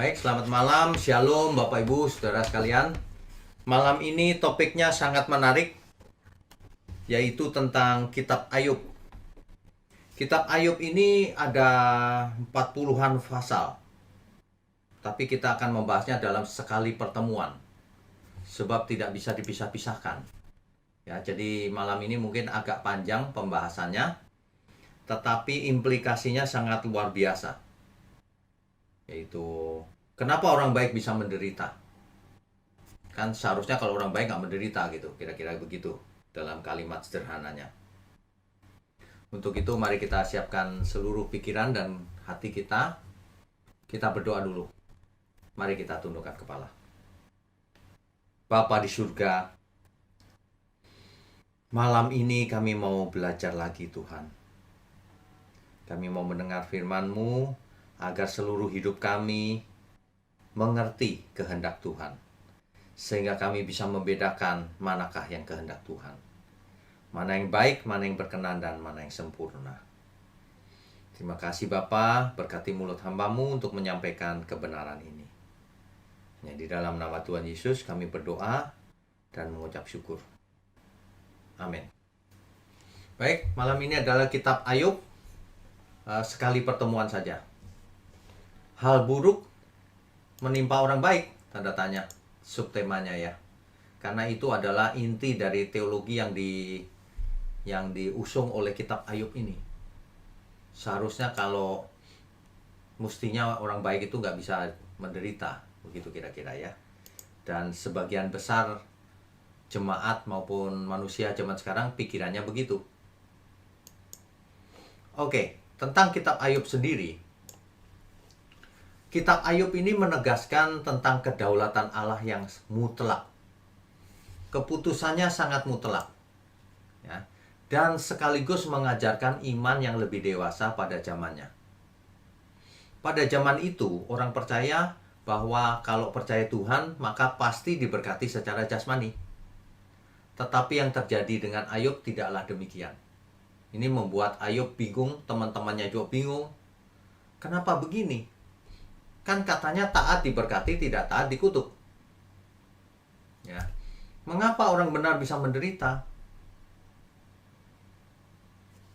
Baik, selamat malam, shalom Bapak Ibu, saudara sekalian. Malam ini topiknya sangat menarik, yaitu tentang Kitab Ayub. Kitab Ayub ini ada 40-an pasal, tapi kita akan membahasnya dalam sekali pertemuan, sebab tidak bisa dipisah-pisahkan. Ya, jadi malam ini mungkin agak panjang pembahasannya, tetapi implikasinya sangat luar biasa. Yaitu, kenapa orang baik bisa menderita? Kan seharusnya kalau orang baik nggak menderita gitu, kira-kira begitu dalam kalimat sederhananya. Untuk itu mari kita siapkan seluruh pikiran dan hati kita. Kita berdoa dulu. Mari kita tundukkan kepala. Bapa di surga, malam ini kami mau belajar lagi Tuhan. Kami mau mendengar firman-Mu agar seluruh hidup kami mengerti kehendak Tuhan, sehingga kami bisa membedakan manakah yang kehendak Tuhan, mana yang baik, mana yang berkenan, dan mana yang sempurna. Terima kasih Bapa, berkati mulut hamba-Mu untuk menyampaikan kebenaran ini. Hanya di dalam nama Tuhan Yesus kami berdoa dan mengucap syukur. Amin. Baik, malam ini adalah Kitab Ayub, sekali pertemuan saja. Hal buruk menimpa orang baik, tanda tanya, subtemanya ya. Karena itu adalah inti dari teologi yang diusung oleh Kitab Ayub ini. Seharusnya kalau mestinya orang baik itu nggak bisa menderita, begitu kira-kira ya. Dan sebagian besar jemaat maupun manusia zaman sekarang pikirannya begitu. Oke, tentang Kitab Ayub sendiri. Kitab Ayub ini menegaskan tentang kedaulatan Allah yang mutlak. Keputusannya sangat mutlak. Ya. Dan sekaligus mengajarkan iman yang lebih dewasa pada zamannya. Pada zaman itu, orang percaya bahwa kalau percaya Tuhan, maka pasti diberkati secara jasmani. Tetapi yang terjadi dengan Ayub tidaklah demikian. Ini membuat Ayub bingung, teman-temannya juga bingung. Kenapa begini? Kan katanya taat diberkati, tidak taat dikutuk. Ya. Mengapa orang benar bisa menderita?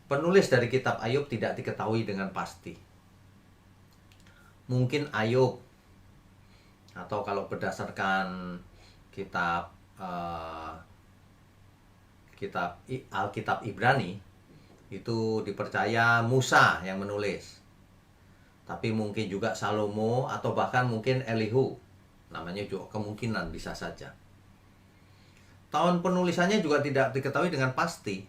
Penulis dari kitab Ayub tidak diketahui dengan pasti. Mungkin Ayub, atau kalau berdasarkan kitab Alkitab Ibrani, itu dipercaya Musa yang menulis. Tapi mungkin juga Salomo atau bahkan mungkin Elihu. Namanya juga kemungkinan bisa saja. Tahun penulisannya juga tidak diketahui dengan pasti.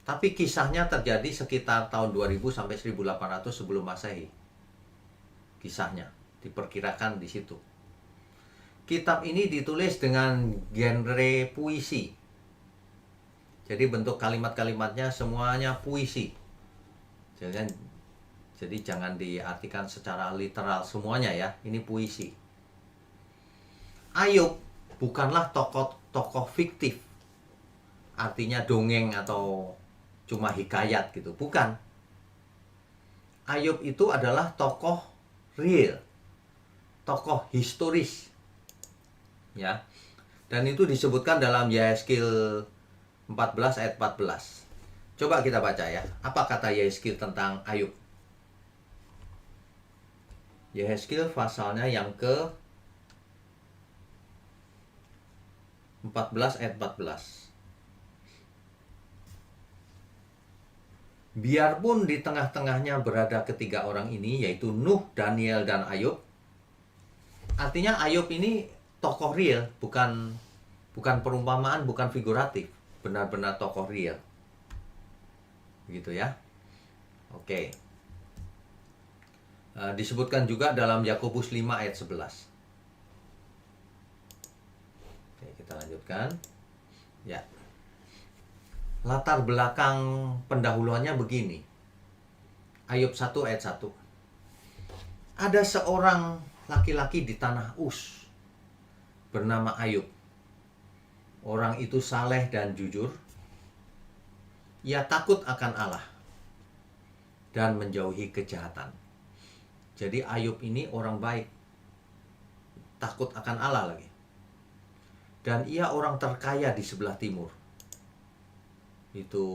Tapi kisahnya terjadi sekitar tahun 2000 sampai 1800 sebelum Masehi. Kisahnya diperkirakan di situ. Kitab ini ditulis dengan genre puisi. Jadi bentuk kalimat-kalimatnya semuanya puisi. Jadi jangan diartikan secara literal semuanya ya. Ini puisi. Ayub bukanlah tokoh fiktif. Artinya dongeng atau cuma hikayat gitu. Bukan. Ayub itu adalah tokoh real. Tokoh historis. Ya. Dan itu disebutkan dalam Yehezkiel 14 ayat 14. Coba kita baca ya. Apa kata Yehezkiel tentang Ayub? Yehezkiel pasalnya yang ke 14 ayat 14. Biarpun di tengah-tengahnya berada ketiga orang ini, yaitu Nuh, Daniel, dan Ayub. Artinya Ayub ini tokoh real, bukan perumpamaan, bukan figuratif. Benar-benar tokoh real. Begitu ya. Oke. Disebutkan juga dalam Yakobus 5 ayat 11. Oke, kita lanjutkan. Ya. Latar belakang pendahuluannya begini. Ayub 1 ayat 1. Ada seorang laki-laki di tanah Uz bernama Ayub. Orang itu saleh dan jujur. Ia takut akan Allah dan menjauhi kejahatan. Jadi Ayub ini orang baik, takut akan Allah lagi. Dan ia orang terkaya di sebelah timur. Itu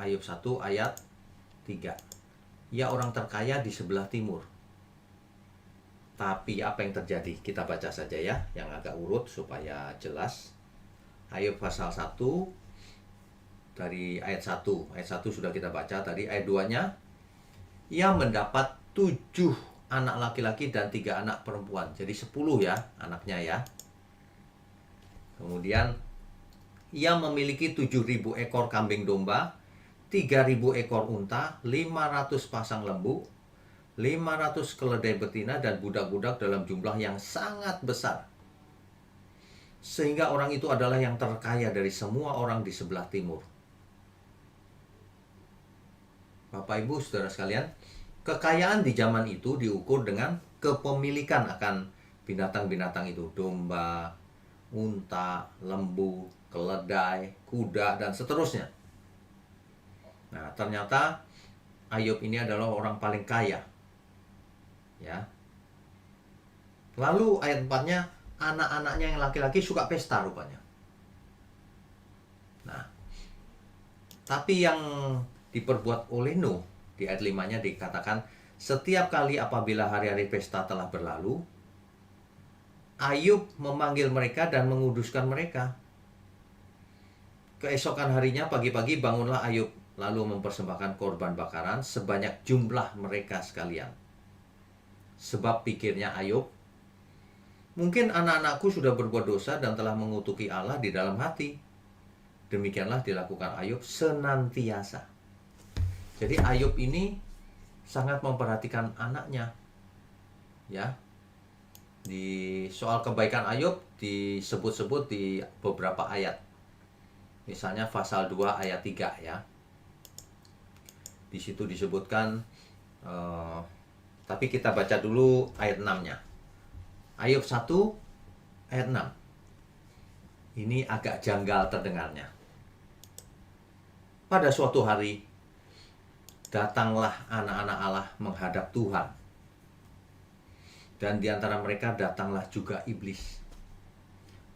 Ayub 1 ayat 3. Ia orang terkaya di sebelah timur. Tapi apa yang terjadi? Kita baca saja ya, yang agak urut supaya jelas. Ayub pasal 1 dari ayat 1. Ayat 1 sudah kita baca tadi. Ayat 2-nya, ia mendapat 7 anak laki-laki dan 3 anak perempuan. Jadi 10 ya anaknya ya. Kemudian ia memiliki 7.000 ekor kambing domba, 3.000 ekor unta, 500 pasang lembu, 500 keledai betina, dan budak-budak dalam jumlah yang sangat besar. Sehingga orang itu adalah yang terkaya dari semua orang di sebelah timur. Bapak Ibu Saudara sekalian, kekayaan di zaman itu diukur dengan kepemilikan akan binatang-binatang itu. Domba, unta, lembu, keledai, kuda, dan seterusnya. Nah, ternyata Ayub ini adalah orang paling kaya. Ya. Lalu ayat 4-nya, anak-anaknya yang laki-laki suka pesta rupanya. Nah, tapi yang diperbuat oleh Nuh, di ayat 5-nya dikatakan, setiap kali apabila hari-hari pesta telah berlalu, Ayub memanggil mereka dan menguduskan mereka. Keesokan harinya pagi-pagi bangunlah Ayub, lalu mempersembahkan korban bakaran sebanyak jumlah mereka sekalian. Sebab pikirnya Ayub, mungkin anak-anakku sudah berbuat dosa dan telah mengutuki Allah di dalam hati. Demikianlah dilakukan Ayub senantiasa. Jadi Ayub ini sangat memperhatikan anaknya. Ya. Di soal kebaikan Ayub disebut-sebut di beberapa ayat. Misalnya pasal 2 ayat 3 ya. Di situ disebutkan, tapi kita baca dulu ayat 6-nya. Ayub 1 ayat 6. Ini agak janggal terdengarnya. Pada suatu hari, datanglah anak-anak Allah menghadap Tuhan. Dan di antara mereka datanglah juga iblis.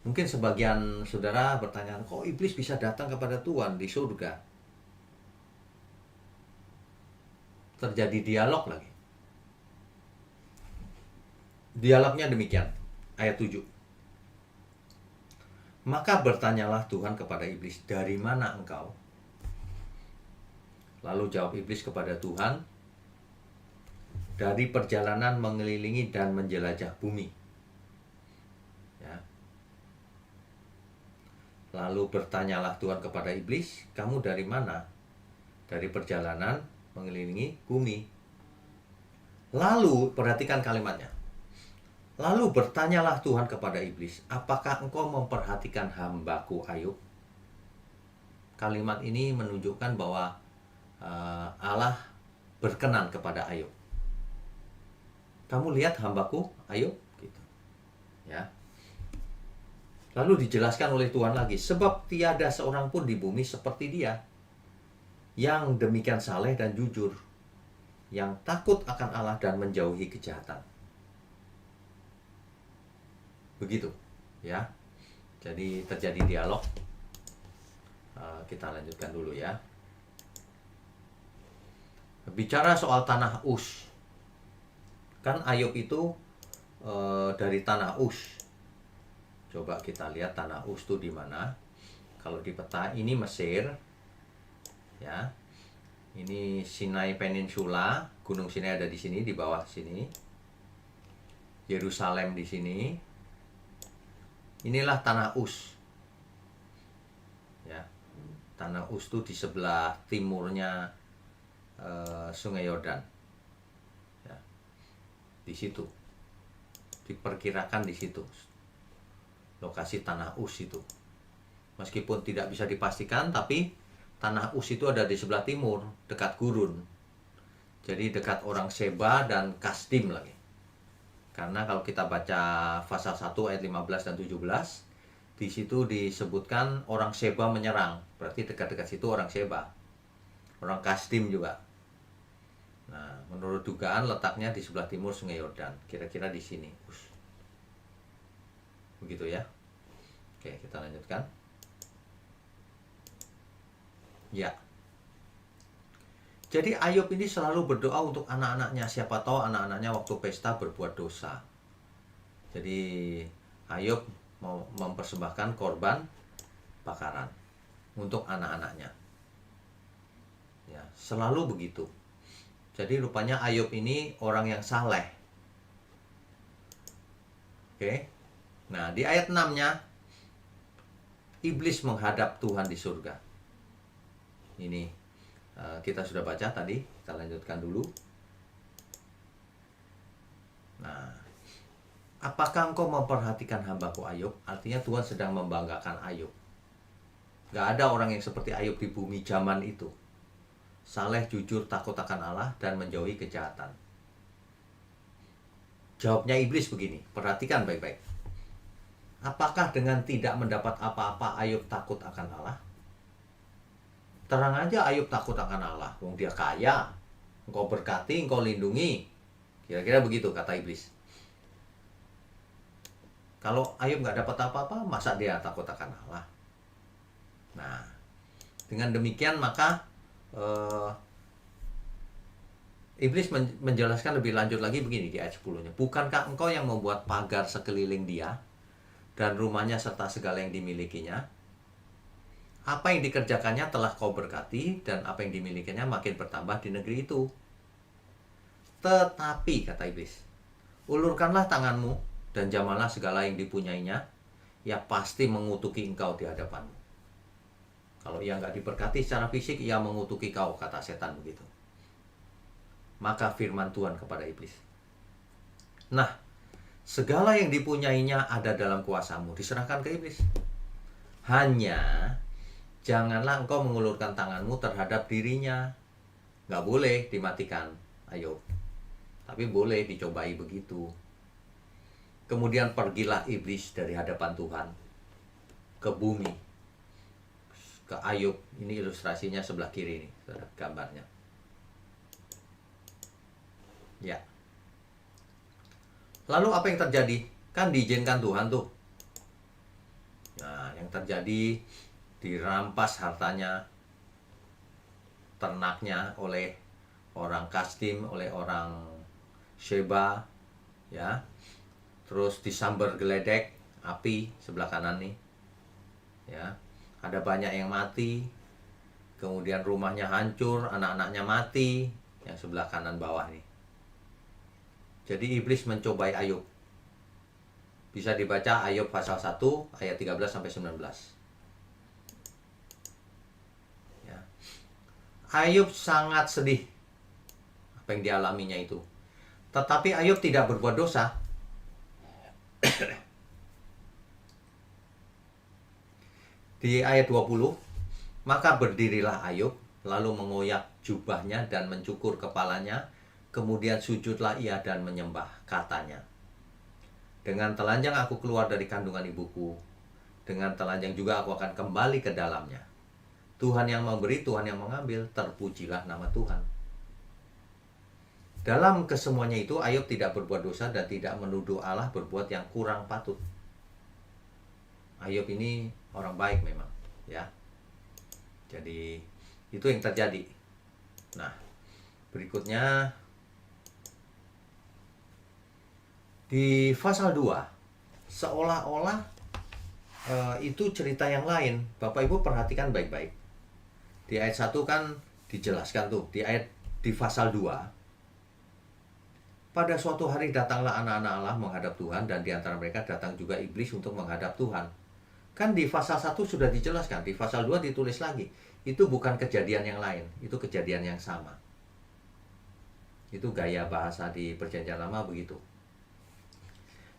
Mungkin sebagian saudara bertanya, kok iblis bisa datang kepada Tuhan di surga? Terjadi dialog lagi. Dialognya demikian, ayat 7. Maka bertanyalah Tuhan kepada iblis, dari mana engkau? Lalu jawab iblis kepada Tuhan, dari perjalanan mengelilingi dan menjelajah bumi. Ya. Lalu bertanyalah Tuhan kepada iblis, kamu dari mana? Dari perjalanan mengelilingi bumi. Lalu perhatikan kalimatnya. Lalu bertanyalah Tuhan kepada iblis, apakah engkau memperhatikan hambaku Ayub? Kalimat ini menunjukkan bahwa Allah berkenan kepada Ayub. Kamu lihat hambaku Ayub? Gitu. Ya. Lalu dijelaskan oleh Tuhan lagi, sebab tiada seorang pun di bumi seperti dia, yang demikian saleh dan jujur, yang takut akan Allah dan menjauhi kejahatan. Begitu, ya. Jadi terjadi dialog. Kita lanjutkan dulu ya. Bicara soal tanah Uz. Kan Ayub itu dari tanah Uz. Coba kita lihat tanah Uz itu di mana. Kalau di peta ini Mesir, ya. Ini Sinai Peninsula, Gunung Sinai ada di sini, di bawah sini. Yerusalem di sini. Inilah tanah Uz. Ya. Tanah Uz itu di sebelah timurnya Sungai Yordan. Ya. Di situ. Diperkirakan di situ. Lokasi tanah Uz itu. Meskipun tidak bisa dipastikan, tapi tanah Uz itu ada di sebelah timur, dekat gurun. Jadi dekat orang Seba dan Kasdim lagi. Karena kalau kita baca pasal 1 ayat 15 dan 17, di situ disebutkan orang Seba menyerang. Berarti dekat-dekat situ orang Seba. Orang Kasdim juga. Nah, menurut dugaan letaknya di sebelah timur Sungai Yordan, kira-kira di sini. Begitu ya. Oke, kita lanjutkan. Ya. Jadi Ayub ini selalu berdoa untuk anak-anaknya. Siapa tahu anak-anaknya waktu pesta berbuat dosa. Jadi Ayub mau mempersembahkan korban bakaran untuk anak-anaknya. Ya, selalu begitu. Jadi rupanya Ayub ini orang yang saleh. Oke. Nah, di ayat 6-nya iblis menghadap Tuhan di surga. Ini kita sudah baca tadi, kita lanjutkan dulu. Nah, apakah engkau memperhatikan hambaku Ayub? Artinya Tuhan sedang membanggakan Ayub. Gak ada orang yang seperti Ayub di bumi zaman itu. Saleh, jujur, takut akan Allah, dan menjauhi kejahatan. Jawabnya iblis begini, perhatikan baik-baik. Apakah dengan tidak mendapat apa-apa Ayub takut akan Allah? Terang aja Ayub takut akan Allah. Wong dia kaya, engkau berkati, engkau lindungi. Kira-kira begitu kata iblis. Kalau Ayub nggak dapat apa-apa, masa dia takut akan Allah? Nah, dengan demikian maka iblis menjelaskan lebih lanjut lagi begini di ayat 10-nya. Bukankah engkau yang membuat pagar sekeliling dia dan rumahnya serta segala yang dimilikinya? Apa yang dikerjakannya telah kau berkati, dan apa yang dimilikinya makin bertambah di negeri itu. Tetapi, kata iblis, ulurkanlah tanganmu dan jamalah segala yang dipunyainya, ia pasti mengutuki engkau di hadapanmu. Kalau ia nggak diberkati secara fisik, ia mengutuki kau, kata setan begitu. Maka firman Tuhan kepada iblis, nah, segala yang dipunyainya ada dalam kuasamu, diserahkan ke iblis. Hanya janganlah engkau mengulurkan tanganmu terhadap dirinya. Nggak boleh dimatikan Ayub, tapi boleh dicobai begitu. Kemudian pergilah iblis dari hadapan Tuhan ke bumi, ke Ayub. Ini ilustrasinya sebelah kiri nih, gambarnya. Ya. Lalu apa yang terjadi? Kan diizinkan Tuhan tuh. Nah, yang terjadi, dirampas hartanya, ternaknya oleh orang Kasdim, oleh orang Sheba, ya. Terus disambar geledek api sebelah kanan nih, ya. Ada banyak yang mati. Kemudian rumahnya hancur, anak-anaknya mati, yang sebelah kanan bawah nih. Jadi iblis mencobai Ayub. Bisa dibaca Ayub pasal 1 ayat 13 sampai 19. Ya. Ayub sangat sedih apa yang dialaminya itu. Tetapi Ayub tidak berbuat dosa. Di ayat 20, maka berdirilah Ayub, lalu mengoyak jubahnya dan mencukur kepalanya, kemudian sujudlah ia dan menyembah, katanya, dengan telanjang aku keluar dari kandungan ibuku, dengan telanjang juga aku akan kembali ke dalamnya. Tuhan yang memberi, Tuhan yang mengambil, terpujilah nama Tuhan. Dalam kesemuanya itu Ayub tidak berbuat dosa dan tidak menuduh Allah berbuat yang kurang patut. Ayub ini orang baik memang, ya. Jadi itu yang terjadi. Nah, berikutnya di pasal 2 seolah-olah itu cerita yang lain. Bapak Ibu perhatikan baik-baik. Di ayat 1 kan dijelaskan tuh, di pasal 2. Pada suatu hari datanglah anak-anak Allah menghadap Tuhan, dan di antara mereka datang juga iblis untuk menghadap Tuhan. Kan di pasal 1 sudah dijelaskan, di pasal 2 ditulis lagi. Itu bukan kejadian yang lain, itu kejadian yang sama. Itu gaya bahasa di Perjanjian Lama begitu.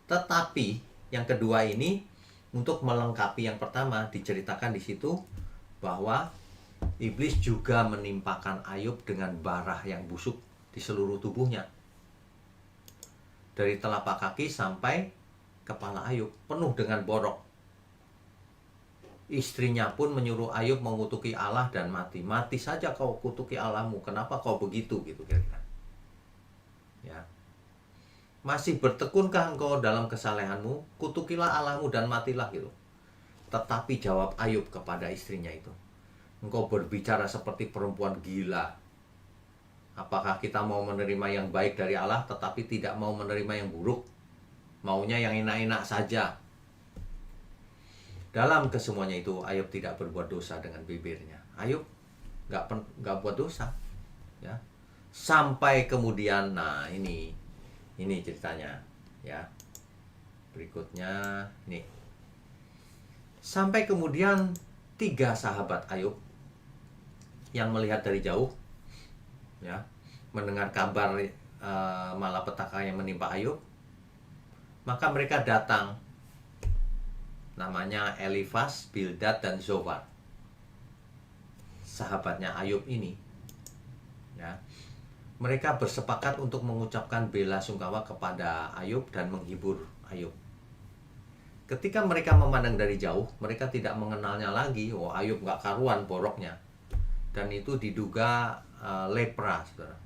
Tetapi yang kedua ini untuk melengkapi yang pertama, diceritakan di situ bahwa iblis juga menimpakan Ayub dengan bara yang busuk di seluruh tubuhnya. Dari telapak kaki sampai kepala Ayub penuh dengan borok. Istrinya pun menyuruh Ayub mengutuki Allah dan mati. Mati saja kau kutuki Allahmu, kenapa kau begitu, gitu kira-kira. Ya. Masih bertekunkah engkau dalam kesalehanmu? Kutukilah Allahmu dan matilah gitu. Tetapi jawab Ayub kepada istrinya itu, engkau berbicara seperti perempuan gila. Apakah kita mau menerima yang baik dari Allah tetapi tidak mau menerima yang buruk? Maunya yang enak-enak saja. Dalam kesemuanya itu Ayub tidak berbuat dosa dengan bibirnya. Ayub nggak buat dosa, ya. Sampai kemudian, nah ini ceritanya, ya. Berikutnya nih. Sampai kemudian 3 sahabat Ayub yang melihat dari jauh, ya, mendengar kabar malapetaka yang menimpa Ayub, maka mereka datang. Namanya Elifas, Bildad, dan Zofar, sahabatnya Ayub ini, ya. Mereka bersepakat untuk mengucapkan bela sungkawa kepada Ayub dan menghibur Ayub. Ketika mereka memandang dari jauh, mereka tidak mengenalnya lagi. Oh, Ayub gak karuan boroknya. Dan itu diduga lepra, saudara.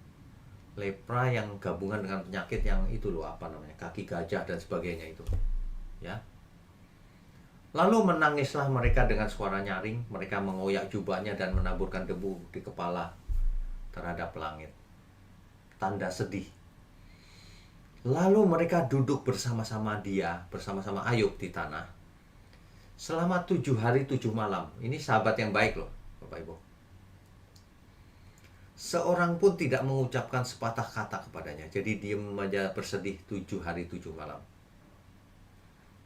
Lepra yang gabungan dengan penyakit yang itu loh, apa namanya, kaki gajah dan sebagainya itu, ya. Lalu menangislah mereka dengan suara nyaring. Mereka mengoyak jubahnya dan menaburkan debu di kepala terhadap langit. Tanda sedih. Lalu mereka duduk bersama-sama bersama-sama Ayub di tanah selama 7 hari 7 malam. Ini sahabat yang baik loh, Bapak Ibu. Seorang pun tidak mengucapkan sepatah kata kepadanya. Jadi diem aja bersedih 7 hari 7 malam.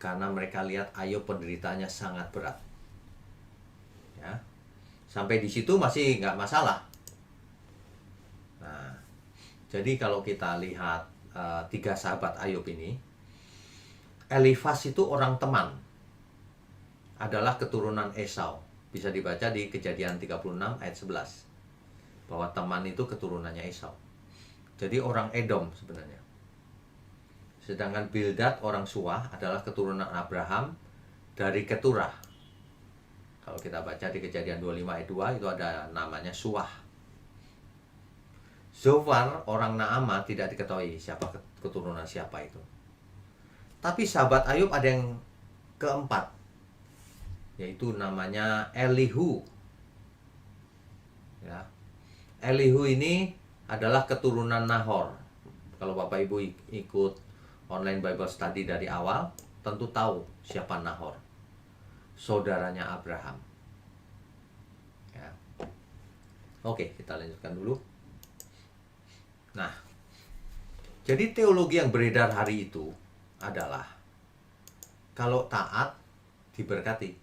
Karena mereka lihat Ayub penderitaannya sangat berat, ya. Sampai di situ masih nggak masalah. Nah, jadi kalau kita lihat 3 sahabat Ayub ini, Elifas itu orang teman, adalah keturunan Esau. Bisa dibaca di Kejadian 36 ayat 11, bahwa teman itu keturunannya Esau. Jadi orang Edom sebenarnya. Sedangkan Bildad orang Suah adalah keturunan Abraham dari Keturah. Kalau kita baca di Kejadian 25 ayat 2, itu ada namanya Suah. Zofar orang Naamah tidak diketahui keturunan siapa itu. Tapi sahabat Ayub ada yang keempat, yaitu namanya Elihu, ya. Elihu ini adalah keturunan Nahor. Kalau Bapak Ibu ikut online Bible Study dari awal, tentu tahu siapa Nahor, saudaranya Abraham, ya. Oke, kita lanjutkan dulu. Nah, jadi teologi yang beredar hari itu adalah kalau taat diberkati.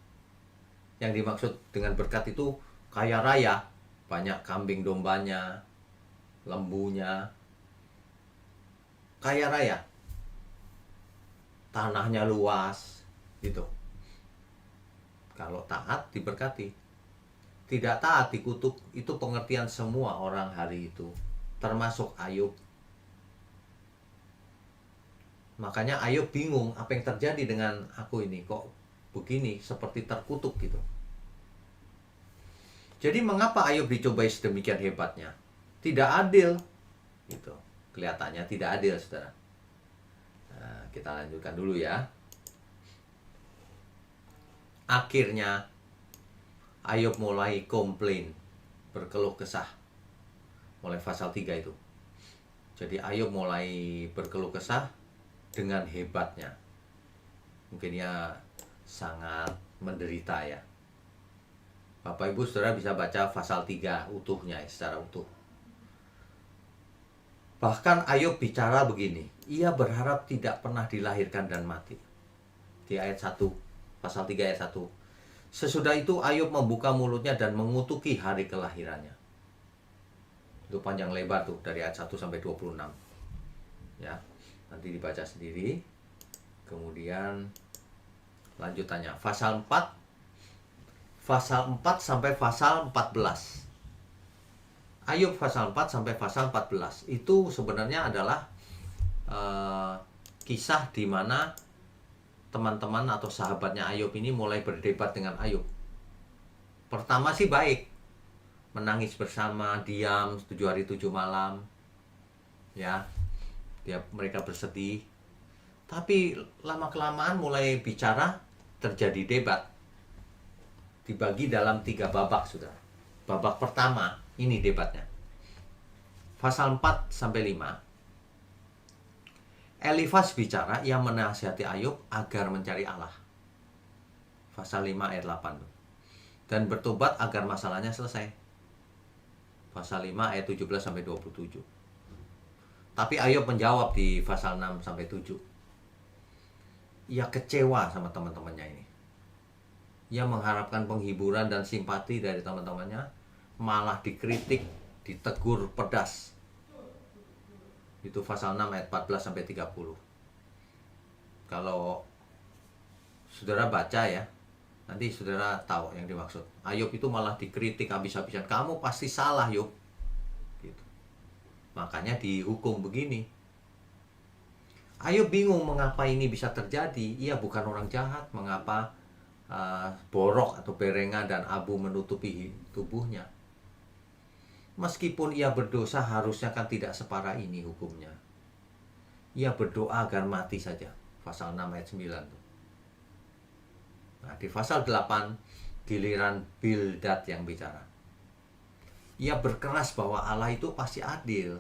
Yang dimaksud dengan berkat itu kaya raya, banyak kambing dombanya, lembunya, kaya raya, tanahnya luas, gitu. Kalau taat diberkati, tidak taat dikutuk. Itu pengertian semua orang hari itu, termasuk Ayub. Makanya Ayub bingung, apa yang terjadi dengan aku ini, kok begini, seperti terkutuk gitu. Jadi mengapa Ayub dicobai sedemikian hebatnya? Tidak adil, gitu. Kelihatannya tidak adil, saudara. Nah, kita lanjutkan dulu ya. Akhirnya Ayub mulai komplain, berkeluh kesah. Mulai pasal 3 itu. Jadi Ayub mulai berkeluh kesah dengan hebatnya. Mungkin dia sangat menderita ya. Bapak Ibu Saudara bisa baca pasal 3 utuhnya, secara utuh. Bahkan Ayub bicara begini, ia berharap tidak pernah dilahirkan dan mati. Di ayat 1, pasal 3 ayat 1. Sesudah itu Ayub membuka mulutnya dan mengutuki hari kelahirannya. Itu panjang lebar tuh, dari ayat 1 sampai 26. Ya, nanti dibaca sendiri. Kemudian lanjutannya, pasal 4 sampai pasal 14. Ayub pasal 4 sampai pasal 14 itu sebenarnya adalah kisah di mana teman-teman atau sahabatnya Ayub ini mulai berdebat dengan Ayub. Pertama sih baik, menangis bersama, diam 7 hari 7 malam, ya. Mereka bersedih. Tapi lama-kelamaan mulai bicara, terjadi debat. Dibagi dalam 3 babak, saudara. Babak pertama, ini debatnya. Pasal 4 sampai 5. Elifas bicara, ia menasihati Ayub agar mencari Allah. Pasal 5 ayat 8. Dan bertobat agar masalahnya selesai. Pasal 5 ayat 17 sampai 27. Tapi Ayub menjawab di pasal 6 sampai 7. Ia kecewa sama teman-temannya ini. Ia mengharapkan penghiburan dan simpati dari teman-temannya, malah dikritik, ditegur pedas. Itu pasal 6 ayat 14 sampai 30. Kalau saudara baca ya, nanti saudara tahu yang dimaksud. Ayub itu malah dikritik habis-habisan. Kamu pasti salah, Ayub. Gitu. Makanya dihukum begini. Ayub bingung mengapa ini bisa terjadi. Ia bukan orang jahat. Mengapa borok atau berenga dan abu menutupi tubuhnya? Meskipun ia berdosa, harusnya kan tidak separah ini hukumnya. Ia berdoa agar mati saja. Pasal 6 ayat 9. Nah, di pasal 8, giliran Bildad yang bicara. Ia berkeras bahwa Allah itu pasti adil.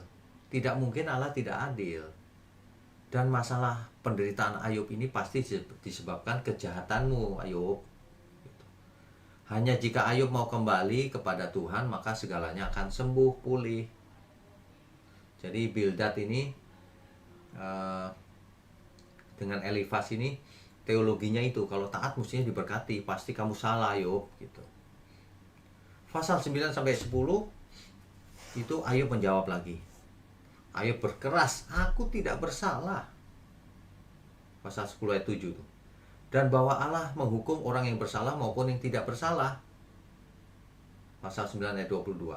Tidak mungkin Allah tidak adil. Dan masalah penderitaan Ayub ini pasti disebabkan kejahatanmu, Ayub. Hanya jika Ayub mau kembali kepada Tuhan, maka segalanya akan sembuh, pulih. Jadi Bildad ini dengan Elifas ini teologinya itu, kalau taat mestinya diberkati, pasti kamu salah, Ayub, gitu. Pasal 9 sampai 10 itu Ayub menjawab lagi. Ayub berkeras, aku tidak bersalah. Pasal 10 ayat 7 tuh. Dan bahwa Allah menghukum orang yang bersalah maupun yang tidak bersalah. Pasal 9 ayat 22.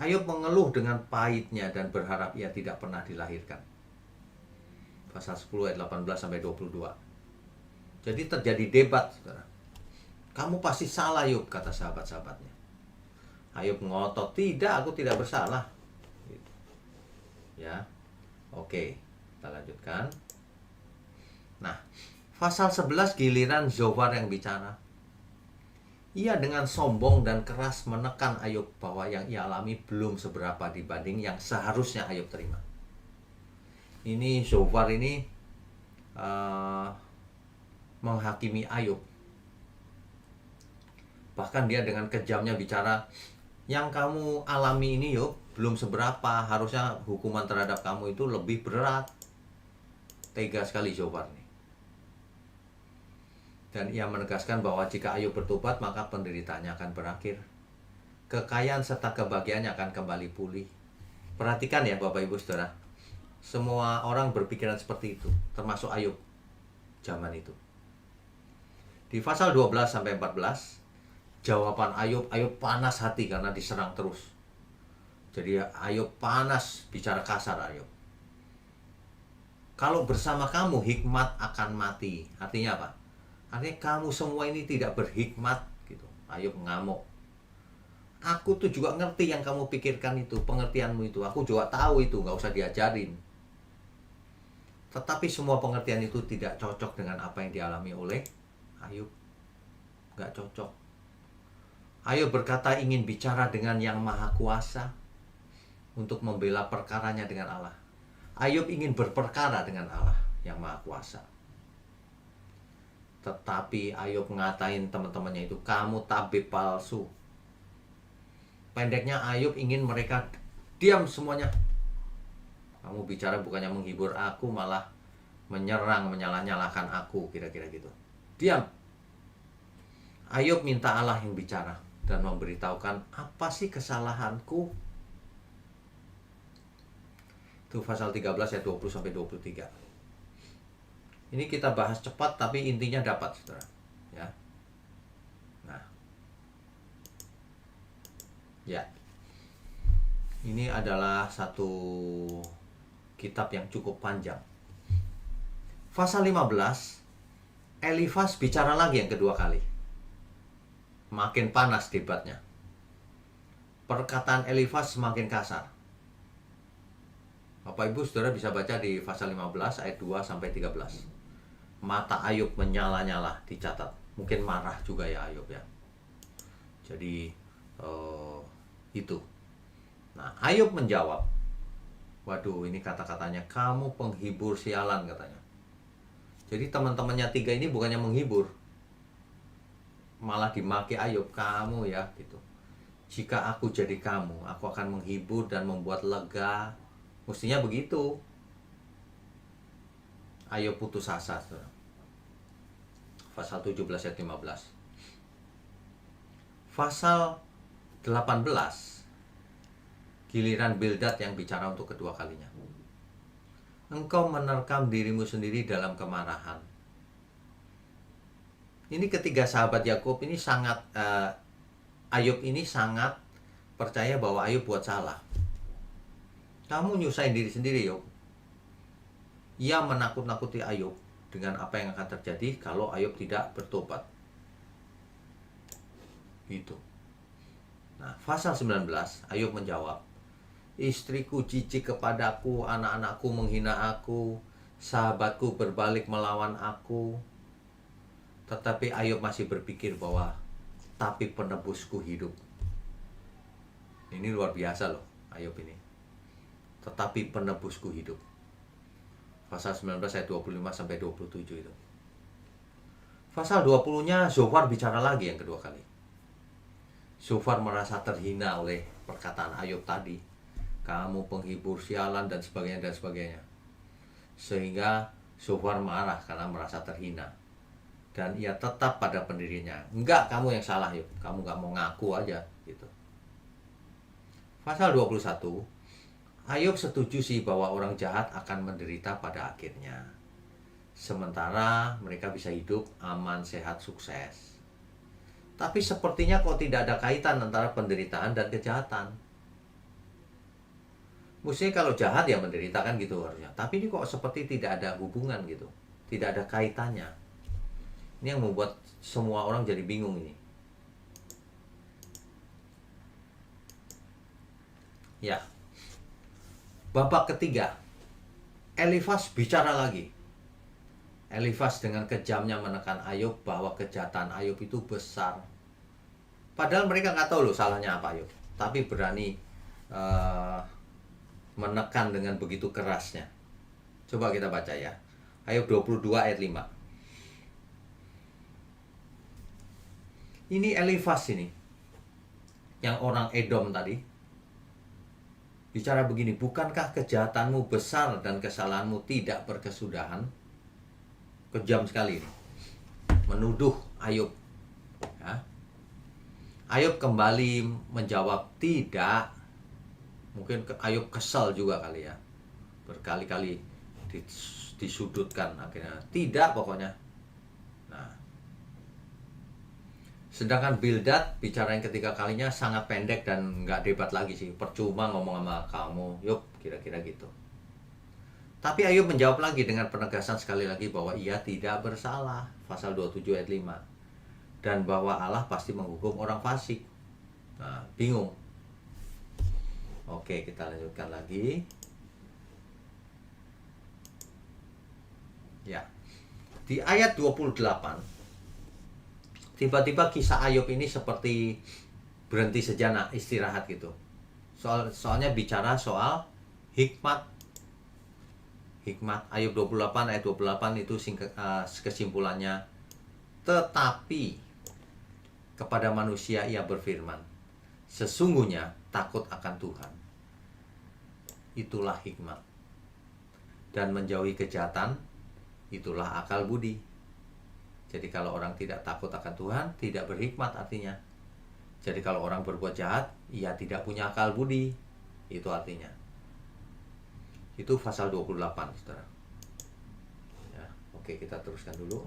Ayub mengeluh dengan pahitnya dan berharap ia tidak pernah dilahirkan. Pasal 10 ayat 18 sampai 22. Jadi terjadi debat, saudara. Kamu pasti salah, Ayub, kata sahabat-sahabatnya. Ayub ngotot, tidak, aku tidak bersalah. Ya, oke, kita lanjutkan. Nah, pasal 11 giliran Zophar yang bicara. Ia dengan sombong dan keras menekan Ayub bahwa yang ia alami belum seberapa dibanding yang seharusnya Ayub terima. Ini Zophar ini menghakimi Ayub. Bahkan dia dengan kejamnya bicara, yang kamu alami ini, Ayub, belum seberapa, harusnya hukuman terhadap kamu itu lebih berat. Tega sekali Zophar nih. Dan ia menegaskan bahwa jika Ayub bertobat, maka penderitaannya akan berakhir. Kekayaan serta kebahagiaannya akan kembali pulih. Perhatikan ya Bapak Ibu Saudara. Semua orang berpikiran seperti itu, termasuk Ayub zaman itu. Di pasal 12 sampai 14, jawaban Ayub panas hati karena diserang terus. Jadi Ayub panas, bicara kasar Ayub. Kalau bersama kamu hikmat akan mati. Artinya apa? Artinya kamu semua ini tidak berhikmat gitu. Ayub ngamuk. Aku tuh juga ngerti yang kamu pikirkan itu, pengertianmu itu. Aku juga tahu itu, nggak usah diajarin. Tetapi semua pengertian itu tidak cocok dengan apa yang dialami oleh Ayub. Nggak cocok. Ayub berkata ingin bicara dengan yang maha kuasa untuk membela perkaranya dengan Allah. Ayub ingin berperkara dengan Allah yang maha kuasa. Tetapi Ayub ngatain teman-temannya itu, kamu tabib palsu. Pendeknya Ayub ingin mereka diam semuanya. Kamu bicara bukannya menghibur aku, malah menyerang, menyalah-nyalahkan aku, kira-kira gitu. Diam. Ayub minta Allah yang bicara dan memberitahukan apa sih kesalahanku. Itu pasal 13 ayat 20 sampai 23. Ini kita bahas cepat tapi intinya dapat, Saudara. Ya. Nah. Ya. Ini adalah satu kitab yang cukup panjang. Pasal 15, Elifas bicara lagi yang kedua kali. Makin panas debatnya. Perkataan Elifas semakin kasar. Bapak Ibu Saudara bisa baca di pasal 15 ayat 2 sampai 13. Mata Ayub menyala-nyala dicatat. Mungkin marah juga ya Ayub ya. Jadi itu. Nah, Ayub menjawab, waduh ini kata-katanya, kamu penghibur sialan katanya. Jadi teman-temannya tiga ini bukannya menghibur, malah dimaki Ayub, kamu ya gitu. Jika aku jadi kamu, aku akan menghibur dan membuat lega. Mestinya begitu. Ayub putus asa. Pasal 17 ayat 15. Pasal 18, giliran Bildad yang bicara untuk kedua kalinya. Engkau menerkam dirimu sendiri dalam kemarahan. Ini ketiga sahabat Yakub ini sangat Ayub ini sangat percaya bahwa Ayub buat salah. Kamu nyusahin diri sendiri, Ayub. Ia menakut-nakuti Ayub dengan apa yang akan terjadi kalau Ayub tidak bertobat. Gitu. Nah, pasal 19, Ayub menjawab, istriku jijik kepadaku, anak-anakku menghina aku, sahabatku berbalik melawan aku. Tetapi Ayub masih berpikir bahwa tapi penebusku hidup. Ini luar biasa loh Ayub ini. Tetapi penebusku hidup. Pasal 19 ayat 25 sampai 27 itu. Pasal 20-nya Zofar bicara lagi yang kedua kali. Zofar merasa terhina oleh perkataan Ayub tadi. Kamu penghibur sialan dan sebagainya dan sebagainya. Sehingga Zofar marah karena merasa terhina. Dan ia tetap pada pendirinya. Enggak, kamu yang salah Ayub. Kamu gak mau ngaku aja gitu. Pasal 21, Ayub setuju sih bahwa orang jahat akan menderita pada akhirnya. Sementara mereka bisa hidup aman, sehat, sukses. Tapi sepertinya kok tidak ada kaitan antara penderitaan dan kejahatan. Mestinya kalau jahat ya menderita kan gitu harusnya. Tapi ini kok seperti tidak ada hubungan gitu. Tidak ada kaitannya. Ini yang membuat semua orang jadi bingung ini. Ya. Babak ketiga, Elifas bicara lagi. Elifas dengan kejamnya menekan Ayub bahwa kejahatan Ayub itu besar. Padahal mereka nggak tahu loh salahnya apa Ayub. Tapi berani menekan dengan begitu kerasnya. Coba kita baca ya. Ayub 22 ayat 5. Ini Elifas ini. Yang orang Edom tadi. Bicara begini, bukankah kejahatanmu besar dan kesalahanmu tidak berkesudahan? Kejam sekali ini. Menuduh Ayub. Ya. Ayub kembali menjawab tidak. Mungkin Ayub kesal juga kali ya. Berkali-kali disudutkan akhirnya. Tidak pokoknya. Nah. Sedangkan Bildad bicara yang ketiga kalinya sangat pendek dan nggak debat lagi sih. Percuma ngomong sama kamu. Yuk, kira-kira gitu. Tapi Ayub menjawab lagi dengan penegasan sekali lagi bahwa ia tidak bersalah. Pasal 27 ayat 5. Dan bahwa Allah pasti menghukum orang fasik. Nah, bingung. Oke, kita lanjutkan lagi. Ya. Di ayat 28, tiba-tiba kisah Ayub ini seperti berhenti sejenak, istirahat gitu. Soalnya bicara soal hikmat. Hikmat Ayub 28 ayat 28 itu kesimpulannya. Tetapi kepada manusia ia berfirman, sesungguhnya takut akan Tuhan. Itulah hikmat. Dan menjauhi kejahatan, itulah akal budi. Jadi kalau orang tidak takut akan Tuhan, tidak berhikmat artinya. Jadi kalau orang berbuat jahat, ia tidak punya akal budi. Itu artinya. Itu pasal 28, saudara. Ya, oke, kita teruskan dulu.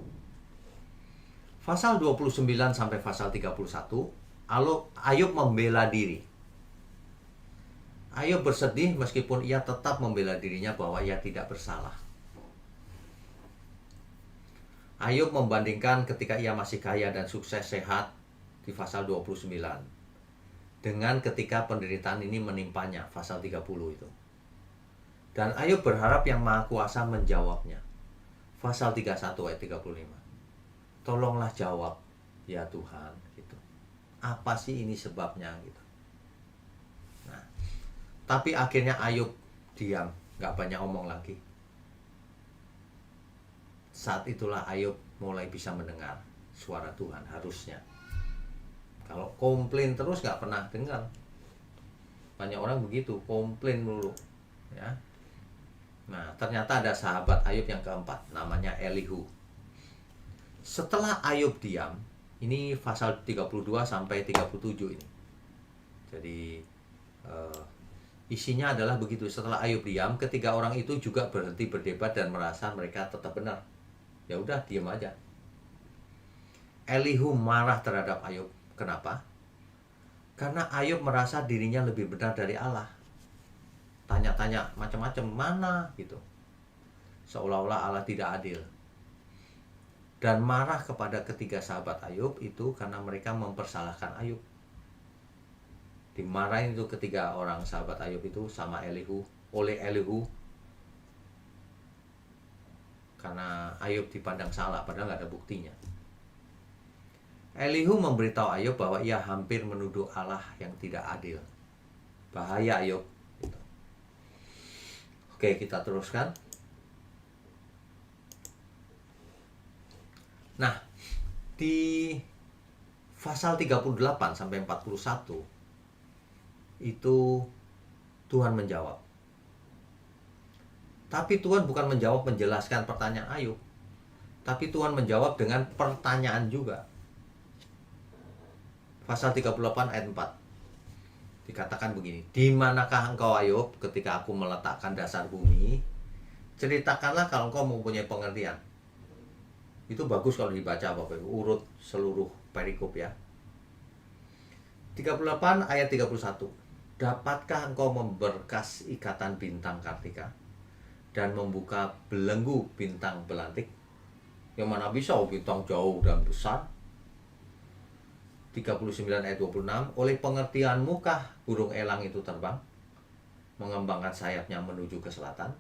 Pasal 29 sampai pasal 31, Ayub membela diri. Ayub bersedih meskipun ia tetap membela dirinya bahwa ia tidak bersalah. Ayub membandingkan ketika ia masih kaya dan sukses sehat di pasal 29 dengan ketika penderitaan ini menimpanya, pasal 30 itu. Dan Ayub berharap yang Maha Kuasa menjawabnya. Pasal 31 ayat 35. Tolonglah jawab ya Tuhan gitu. Apa sih ini sebabnya gitu. Nah, tapi akhirnya Ayub diam, nggak banyak omong lagi. Saat itulah Ayub mulai bisa mendengar suara Tuhan harusnya. Kalau komplain terus nggak pernah dengar. Banyak orang begitu, komplain dulu ya. Nah, ternyata ada sahabat Ayub yang keempat, namanya Elihu. Setelah Ayub diam, ini pasal 32 sampai 37 ini. Jadi isinya adalah begitu. Setelah Ayub diam, ketiga orang itu juga berhenti berdebat dan merasa mereka tetap benar. Ya udah, diam aja. Elihu marah terhadap Ayub. Kenapa? Karena Ayub merasa dirinya lebih benar dari Allah. Tanya-tanya macam-macam, mana gitu. Seolah-olah Allah tidak adil. Dan marah kepada ketiga sahabat Ayub itu karena mereka mempersalahkan Ayub. Dimarahin itu ketiga orang sahabat Ayub itu sama Elihu, oleh Elihu. Karena Ayub dipandang salah padahal nggak ada buktinya. Elihu memberitahu Ayub bahwa ia hampir menuduh Allah yang tidak adil. Bahaya Ayub. Oke, kita teruskan. Nah, di pasal 38 sampai 41 itu Tuhan menjawab. Tapi Tuhan bukan menjawab menjelaskan pertanyaan Ayub, tapi Tuhan menjawab dengan pertanyaan juga. Pasal 38 ayat 4 dikatakan begini, di manakah engkau Ayub ketika aku meletakkan dasar bumi? Ceritakanlah kalau engkau mempunyai pengertian. Itu bagus kalau dibaca Bapak Ibu, urut seluruh perikop ya. 38 ayat 31. Dapatkah engkau memberkas ikatan bintang Kartika dan membuka belenggu bintang belantik? Yang mana bisa bintang jauh dan besar? 39 ayat 26. Oleh pengertianmu-kah burung elang itu terbang, mengembangkan sayapnya menuju ke selatan?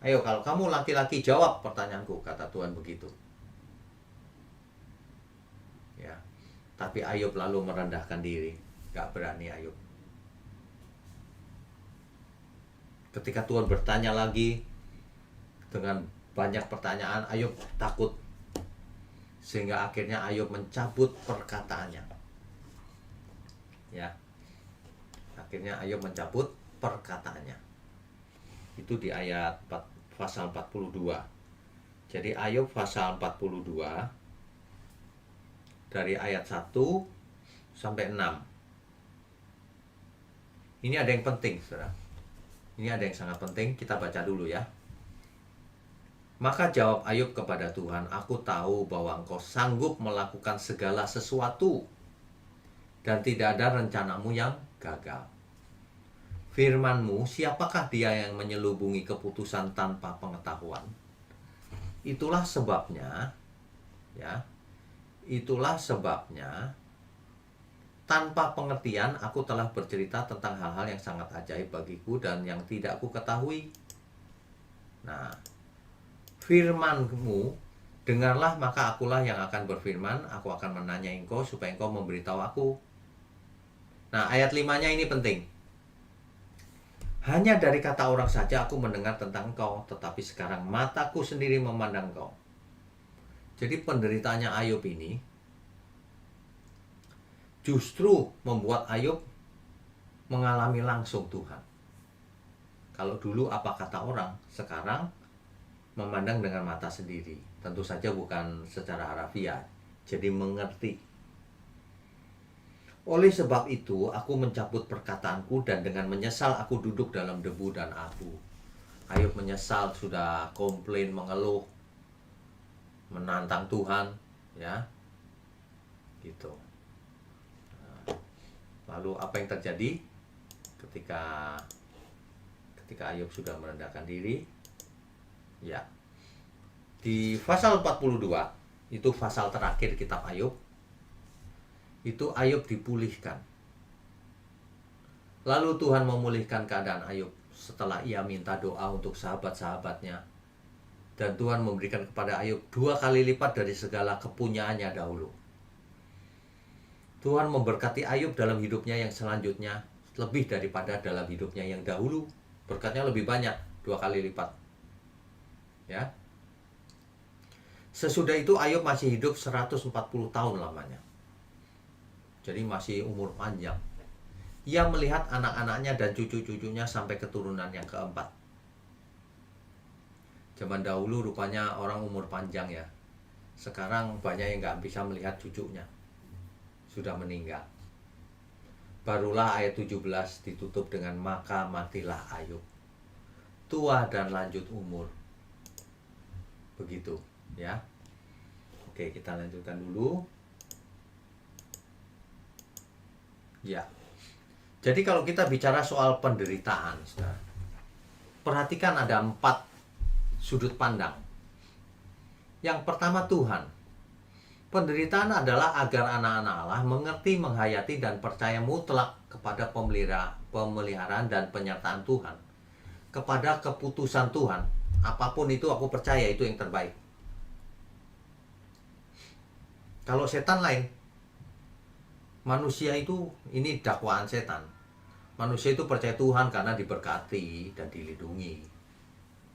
Ayo, kalau kamu laki-laki jawab pertanyaanku, kata Tuhan begitu. Ya, tapi Ayub lalu merendahkan diri, gak berani Ayub. Ketika Tuhan bertanya lagi dengan banyak pertanyaan, Ayub takut. Sehingga akhirnya Ayub mencabut perkataannya. Ya. Akhirnya Ayub mencabut perkataannya. Itu di ayat pasal 42. Jadi Ayub pasal 42 dari ayat 1 sampai 6. Ini ada yang penting, Saudara. Ini ada yang sangat penting, kita baca dulu ya. Maka jawab Ayub kepada Tuhan, aku tahu bahwa engkau sanggup melakukan segala sesuatu dan tidak ada rencanamu yang gagal. Firman-Mu, siapakah dia yang menyelubungi keputusan tanpa pengetahuan? Itulah sebabnya, ya, itulah sebabnya tanpa pengertian aku telah bercerita tentang hal-hal yang sangat ajaib bagiku dan yang tidak aku ketahui. Nah, firman-Mu, dengarlah maka akulah yang akan berfirman, aku akan menanyai engkau supaya engkau memberitahu aku. Nah, ayat 5-nya ini penting. Hanya dari kata orang saja aku mendengar tentang engkau, tetapi sekarang mataku sendiri memandang engkau. Jadi penderitaannya Ayub ini justru membuat Ayub mengalami langsung Tuhan. Kalau dulu apa kata orang, sekarang memandang dengan mata sendiri. Tentu saja bukan secara harafiah, jadi mengerti. Oleh sebab itu, aku mencabut perkataanku dan dengan menyesal aku duduk dalam debu dan abu. Ayub menyesal, sudah komplain, mengeluh, menantang Tuhan, ya. Gitu. Lalu apa yang terjadi ketika Ayub sudah merendahkan diri? Ya. Di pasal 42, itu pasal terakhir kitab Ayub, itu Ayub dipulihkan. Lalu Tuhan memulihkan keadaan Ayub setelah ia minta doa untuk sahabat-sahabatnya. Dan Tuhan memberikan kepada Ayub 2 kali lipat dari segala kepunyaannya dahulu. Tuhan memberkati Ayub dalam hidupnya yang selanjutnya lebih daripada dalam hidupnya yang dahulu. Berkatnya lebih banyak, 2 kali lipat. Ya. Sesudah itu Ayub masih hidup 140 tahun lamanya. Jadi masih umur panjang. Ia melihat anak-anaknya dan cucu-cucunya sampai keturunan yang keempat. Zaman dahulu rupanya orang umur panjang ya. Sekarang banyak yang nggak bisa melihat cucunya. Sudah meninggal. Barulah ayat 17 ditutup dengan maka matilah Ayub, tua dan lanjut umur. Begitu ya. Oke, kita lanjutkan dulu. Ya. Jadi kalau kita bicara soal penderitaan, saudara, perhatikan ada 4 sudut pandang. Yang pertama Tuhan. Penderitaan adalah agar anak-anak Allah mengerti, menghayati, dan percaya mutlak kepada pemeliharaan dan penyertaan Tuhan. Kepada keputusan Tuhan. Apapun itu aku percaya itu yang terbaik. Kalau setan lain. Manusia itu, ini dakwaan setan. Manusia itu percaya Tuhan karena diberkati dan dilindungi.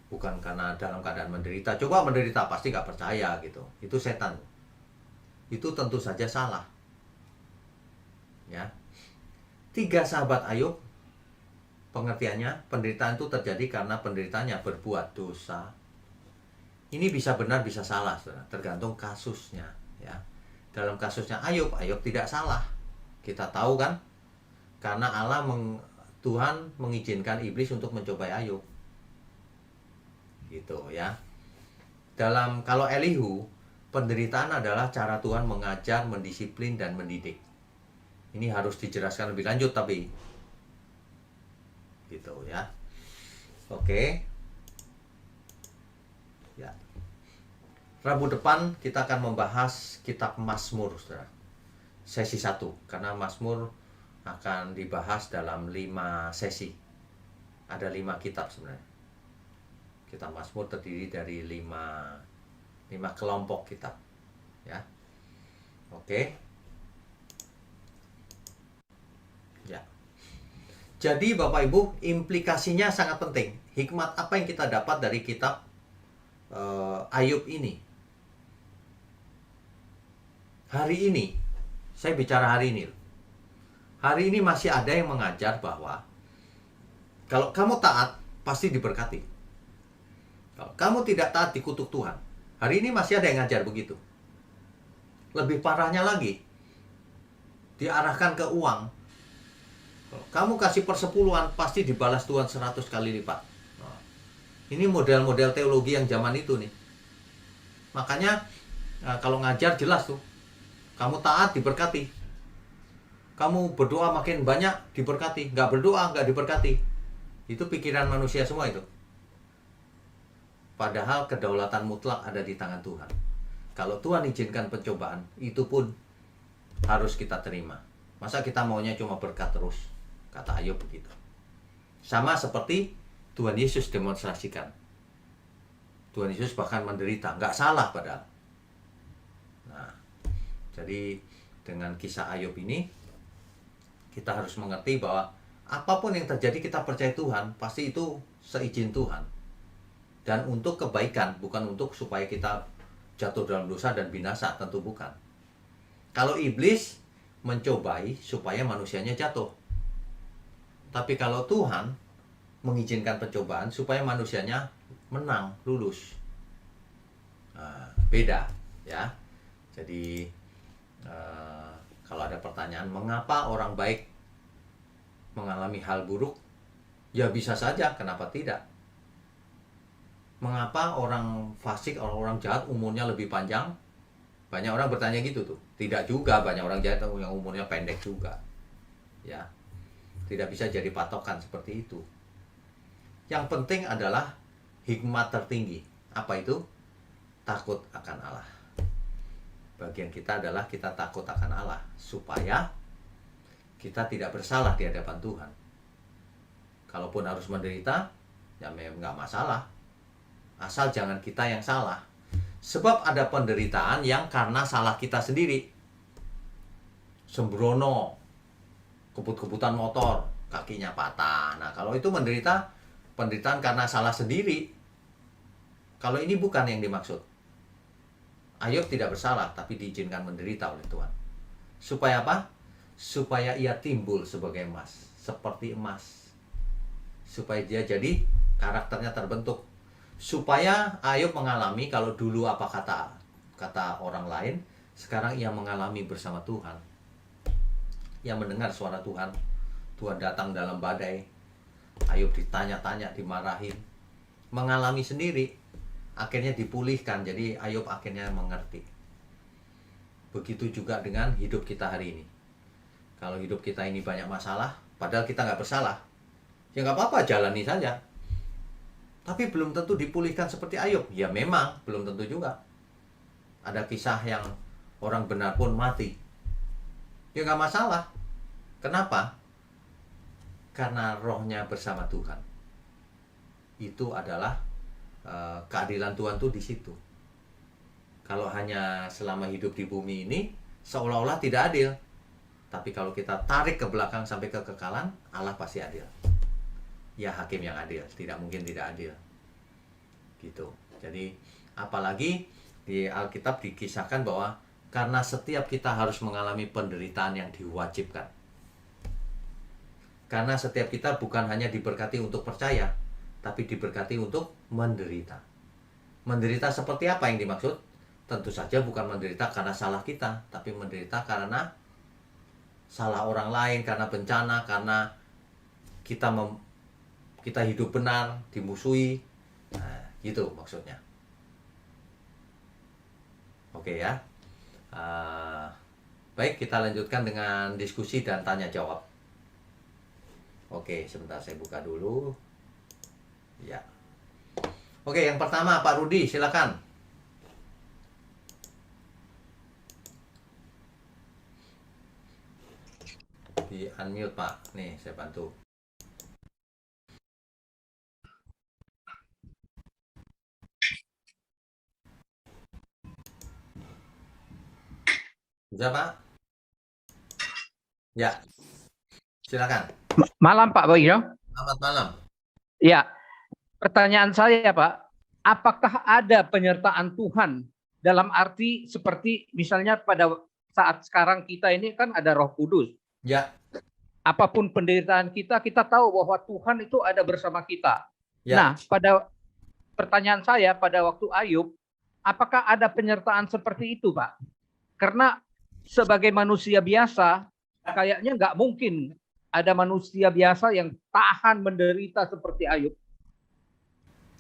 Bukan karena dalam keadaan menderita. Coba menderita pasti gak percaya gitu. Itu setan. Itu tentu saja salah. Ya. 3 sahabat Ayub, pengertiannya, penderitaan itu terjadi karena penderitaannya berbuat dosa. Ini bisa benar, bisa salah, saudara. Tergantung kasusnya. Ya. Dalam kasusnya Ayub, Ayub tidak salah. Kita tahu kan? Karena Tuhan mengizinkan iblis untuk mencobai Ayub. Gitu ya. Kalau Elihu, penderitaan adalah cara Tuhan mengajar, mendisiplin, dan mendidik. Ini harus dijelaskan lebih lanjut tapi. Gitu ya. Oke. Ya. Rabu depan kita akan membahas kitab Mazmur, saudara. Sesi 1, karena Mazmur akan dibahas dalam 5 sesi. Ada 5 kitab sebenarnya. Kitab Mazmur terdiri dari 5 kelompok kitab. Ya. Oke. Ya. Jadi Bapak Ibu, implikasinya sangat penting. Hikmat apa yang kita dapat dari kitab Ayub ini? Hari ini, saya bicara hari ini. Hari ini masih ada yang mengajar bahwa kalau kamu taat, pasti diberkati. Kalau kamu tidak taat, dikutuk Tuhan. Hari ini masih ada yang ngajar begitu. Lebih parahnya lagi, diarahkan ke uang. Kalau kamu kasih persepuluhan, pasti dibalas Tuhan 100 kali lipat. Nah, ini model-model teologi yang zaman itu nih. Makanya kalau ngajar jelas tuh, kamu taat diberkati. Kamu berdoa makin banyak diberkati, nggak berdoa nggak diberkati. Itu pikiran manusia semua itu. Padahal kedaulatan mutlak ada di tangan Tuhan. Kalau Tuhan izinkan pencobaan, itu pun harus kita terima. Masa kita maunya cuma berkat terus? Kata Ayub begitu. Sama seperti Tuhan Yesus demonstrasikan. Tuhan Yesus bahkan menderita, nggak salah padahal. Nah, jadi dengan kisah Ayub ini, kita harus mengerti bahwa apapun yang terjadi kita percaya Tuhan, pasti itu seizin Tuhan. Dan untuk kebaikan, bukan untuk supaya kita jatuh dalam dosa dan binasa, tentu bukan. Kalau iblis mencobai supaya manusianya jatuh. Tapi kalau Tuhan mengizinkan pencobaan supaya manusianya menang, lulus. Nah, beda ya. Jadi kalau ada pertanyaan mengapa orang baik mengalami hal buruk, ya bisa saja, kenapa tidak? Mengapa orang fasik, orang jahat umurnya lebih panjang? Banyak orang bertanya gitu tuh. Tidak juga, banyak orang jahat yang umurnya pendek juga. Ya. Tidak bisa jadi patokan seperti itu. Yang penting adalah hikmat tertinggi. Apa itu? Takut akan Allah. Bagian kita adalah kita takut akan Allah supaya kita tidak bersalah di hadapan Tuhan. Kalaupun harus menderita, ya memang nggak masalah. Asal jangan kita yang salah. Sebab ada penderitaan yang karena salah kita sendiri. Sembrono, kebut-kebutan motor, kakinya patah. Nah, kalau itu penderitaan karena salah sendiri. Kalau ini bukan yang dimaksud. Ayub tidak bersalah, tapi diizinkan menderita oleh Tuhan. Supaya apa? Supaya ia timbul sebagai emas, seperti emas. Supaya dia jadi karakternya terbentuk. Supaya Ayub mengalami, kalau dulu apa kata orang lain, sekarang ia mengalami bersama Tuhan. Ia mendengar suara Tuhan. Tuhan datang dalam badai. Ayub ditanya-tanya, dimarahin. Mengalami sendiri. Akhirnya dipulihkan. Jadi Ayub akhirnya mengerti. Begitu juga dengan hidup kita hari ini. Kalau hidup kita ini banyak masalah, padahal kita nggak bersalah, ya nggak apa-apa, jalani saja. Tapi belum tentu dipulihkan seperti Ayub. Ya memang, belum tentu juga. Ada kisah yang orang benar pun mati. Ya nggak masalah. Kenapa? Karena rohnya bersama Tuhan. Itu adalah keadilan Tuhan tuh di situ. Kalau hanya selama hidup di bumi ini, seolah-olah tidak adil. Tapi kalau kita tarik ke belakang sampai ke kekekalan, Allah pasti adil. Ya hakim yang adil, tidak mungkin tidak adil. Gitu. Jadi apalagi di Alkitab dikisahkan bahwa karena setiap kita harus mengalami penderitaan yang diwajibkan. Karena setiap kita bukan hanya diberkati untuk percaya, tapi diberkati untuk menderita. Menderita seperti apa yang dimaksud? Tentu saja bukan menderita karena salah kita, tapi menderita karena salah orang lain, karena bencana, karena kita hidup benar, dimusuhi. Nah, gitu maksudnya. Oke ya. Baik, kita lanjutkan dengan diskusi dan tanya jawab. Oke, sebentar saya buka dulu. Ya. Oke, yang pertama Pak Rudi, silakan. Di unmute Pak. Nih, saya bantu. Bisa Pak? Ya, silakan. Malam Pak Bagio. Selamat malam. Ya, pertanyaan saya Pak, apakah ada penyertaan Tuhan dalam arti seperti misalnya pada saat sekarang kita ini kan ada Roh Kudus. Ya. Apapun penderitaan kita, kita tahu bahwa Tuhan itu ada bersama kita. Ya. Nah, pada pertanyaan saya pada waktu Ayub, apakah ada penyertaan seperti itu Pak? Karena sebagai manusia biasa, kayaknya nggak mungkin ada manusia biasa yang tahan menderita seperti Ayub.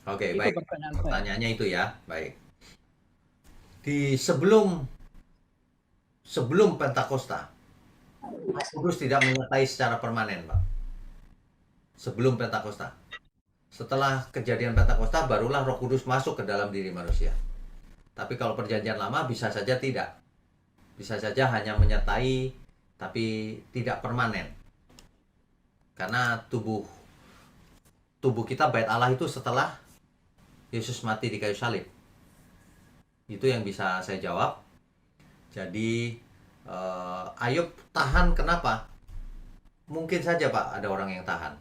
Oke, Itu baik. Pertanyaannya itu ya, baik. Di sebelum Pentakosta, Roh Kudus tidak menyertai secara permanen, Pak. Sebelum Pentakosta. Setelah kejadian Pentakosta, barulah Roh Kudus masuk ke dalam diri manusia. Tapi kalau perjanjian lama bisa saja tidak. Bisa saja hanya menyertai, tapi tidak permanen. Karena tubuh kita bait Allah itu setelah Yesus mati di kayu salib. Itu yang bisa saya jawab. Jadi Ayub tahan kenapa? Mungkin saja Pak ada orang yang tahan.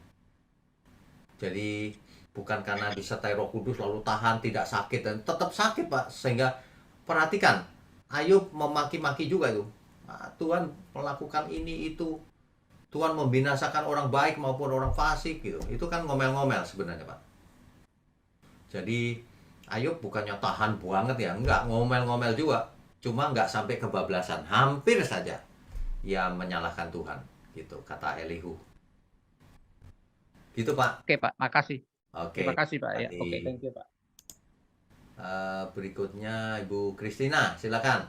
Jadi bukan karena disertai Roh Kudus lalu tahan, tidak sakit, dan tetap sakit Pak. Sehingga perhatikan, Ayub memaki-maki juga itu. Tuhan melakukan ini itu. Tuhan membinasakan orang baik maupun orang fasik gitu. Itu kan ngomel-ngomel sebenarnya Pak. Jadi Ayub bukannya tahan banget ya, enggak, ngomel-ngomel juga. Cuma enggak sampai kebablasan, hampir saja ia menyalahkan Tuhan gitu, kata Elihu. Gitu Pak. Oke Pak, makasih. Oke. Terima kasih Pak ya. Oke, thank you Pak. Berikutnya Ibu Kristina, silakan.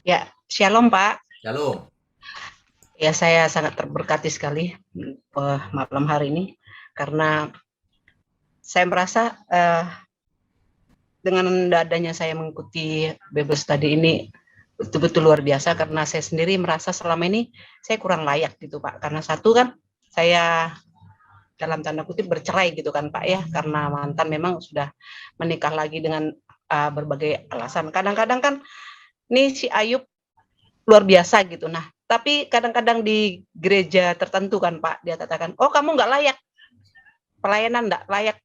Ya, shalom Pak. Shalom. Ya, saya sangat terberkati sekali malam hari ini karena saya merasa dengan adanya saya mengikuti Bible Study ini betul-betul luar biasa karena saya sendiri merasa selama ini saya kurang layak gitu Pak. Karena satu kan saya dalam tanda kutip bercerai gitu kan Pak ya, karena mantan memang sudah menikah lagi dengan berbagai alasan. Kadang-kadang kan nih si Ayub luar biasa gitu. Nah, tapi kadang-kadang di gereja tertentu kan Pak, dia katakan, oh kamu nggak layak pelayanan, nggak layak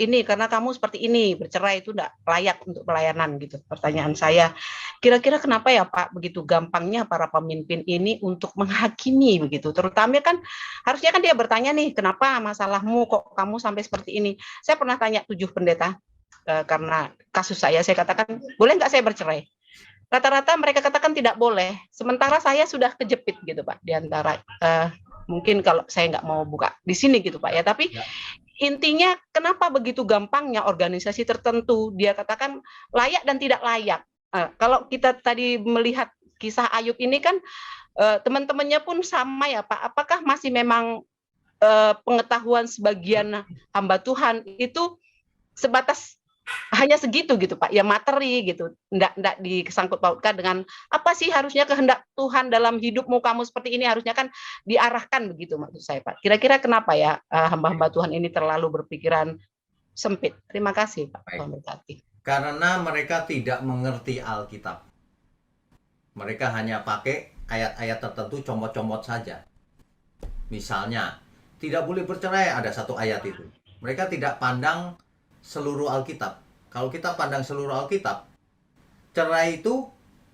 ini karena kamu seperti ini, bercerai itu nggak layak untuk pelayanan gitu. Pertanyaan saya, kira-kira kenapa ya Pak begitu gampangnya para pemimpin ini untuk menghakimi begitu? Terutama kan harusnya kan dia bertanya nih, kenapa masalahmu kok kamu sampai seperti ini? Saya pernah tanya 7 pendeta karena kasus saya katakan, boleh nggak saya bercerai? Rata-rata mereka katakan tidak boleh. Sementara saya sudah kejepit gitu Pak di antara mungkin kalau saya nggak mau buka di sini gitu Pak ya, tapi intinya kenapa begitu gampangnya organisasi tertentu dia katakan layak dan tidak layak. Kalau kita tadi melihat kisah Ayub ini kan teman-temannya pun sama ya Pak. Apakah masih memang pengetahuan sebagian hamba Tuhan itu sebatas hanya segitu gitu Pak, ya materi gitu, enggak disangkut pautkan dengan apa sih harusnya kehendak Tuhan dalam hidupmu, kamu seperti ini harusnya kan diarahkan begitu maksud saya Pak. Kira-kira kenapa ya hamba-hamba Tuhan ini terlalu berpikiran sempit? Terima kasih Pak. Tuhan berkati. Karena mereka tidak mengerti Alkitab. Mereka hanya pakai ayat-ayat tertentu, comot-comot saja. Misalnya, tidak boleh bercerai, ada satu ayat itu. Mereka tidak pandang seluruh Alkitab. Kalau kita pandang seluruh Alkitab, cerai itu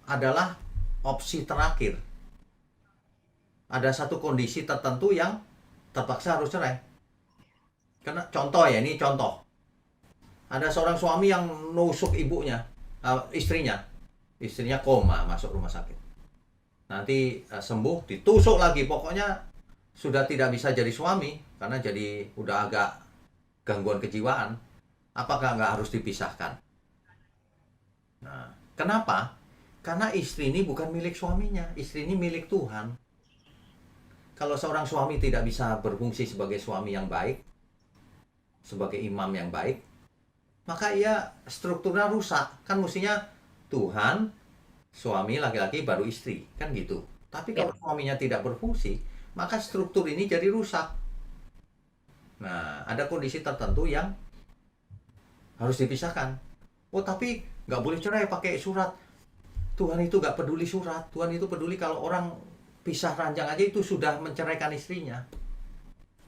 adalah opsi terakhir. Ada satu kondisi tertentu yang terpaksa harus cerai. Karena contoh ya, ini contoh. Ada seorang suami yang nusuk ibunya, istrinya koma masuk rumah sakit. Nanti sembuh, ditusuk lagi. Pokoknya sudah tidak bisa jadi suami karena jadi udah agak gangguan kejiwaan. Apakah nggak harus dipisahkan? Nah, kenapa? Karena istri ini bukan milik suaminya, istri ini milik Tuhan. Kalau seorang suami tidak bisa berfungsi sebagai suami yang baik, sebagai imam yang baik, maka ia strukturnya rusak. Kan mestinya Tuhan, suami laki-laki baru istri, kan gitu. Tapi kalau suaminya tidak berfungsi, maka struktur ini jadi rusak. Nah, ada kondisi tertentu yang harus dipisahkan. Oh, tapi nggak boleh cerai pakai surat. Tuhan itu nggak peduli surat. Tuhan itu peduli kalau orang pisah ranjang aja itu sudah menceraikan istrinya.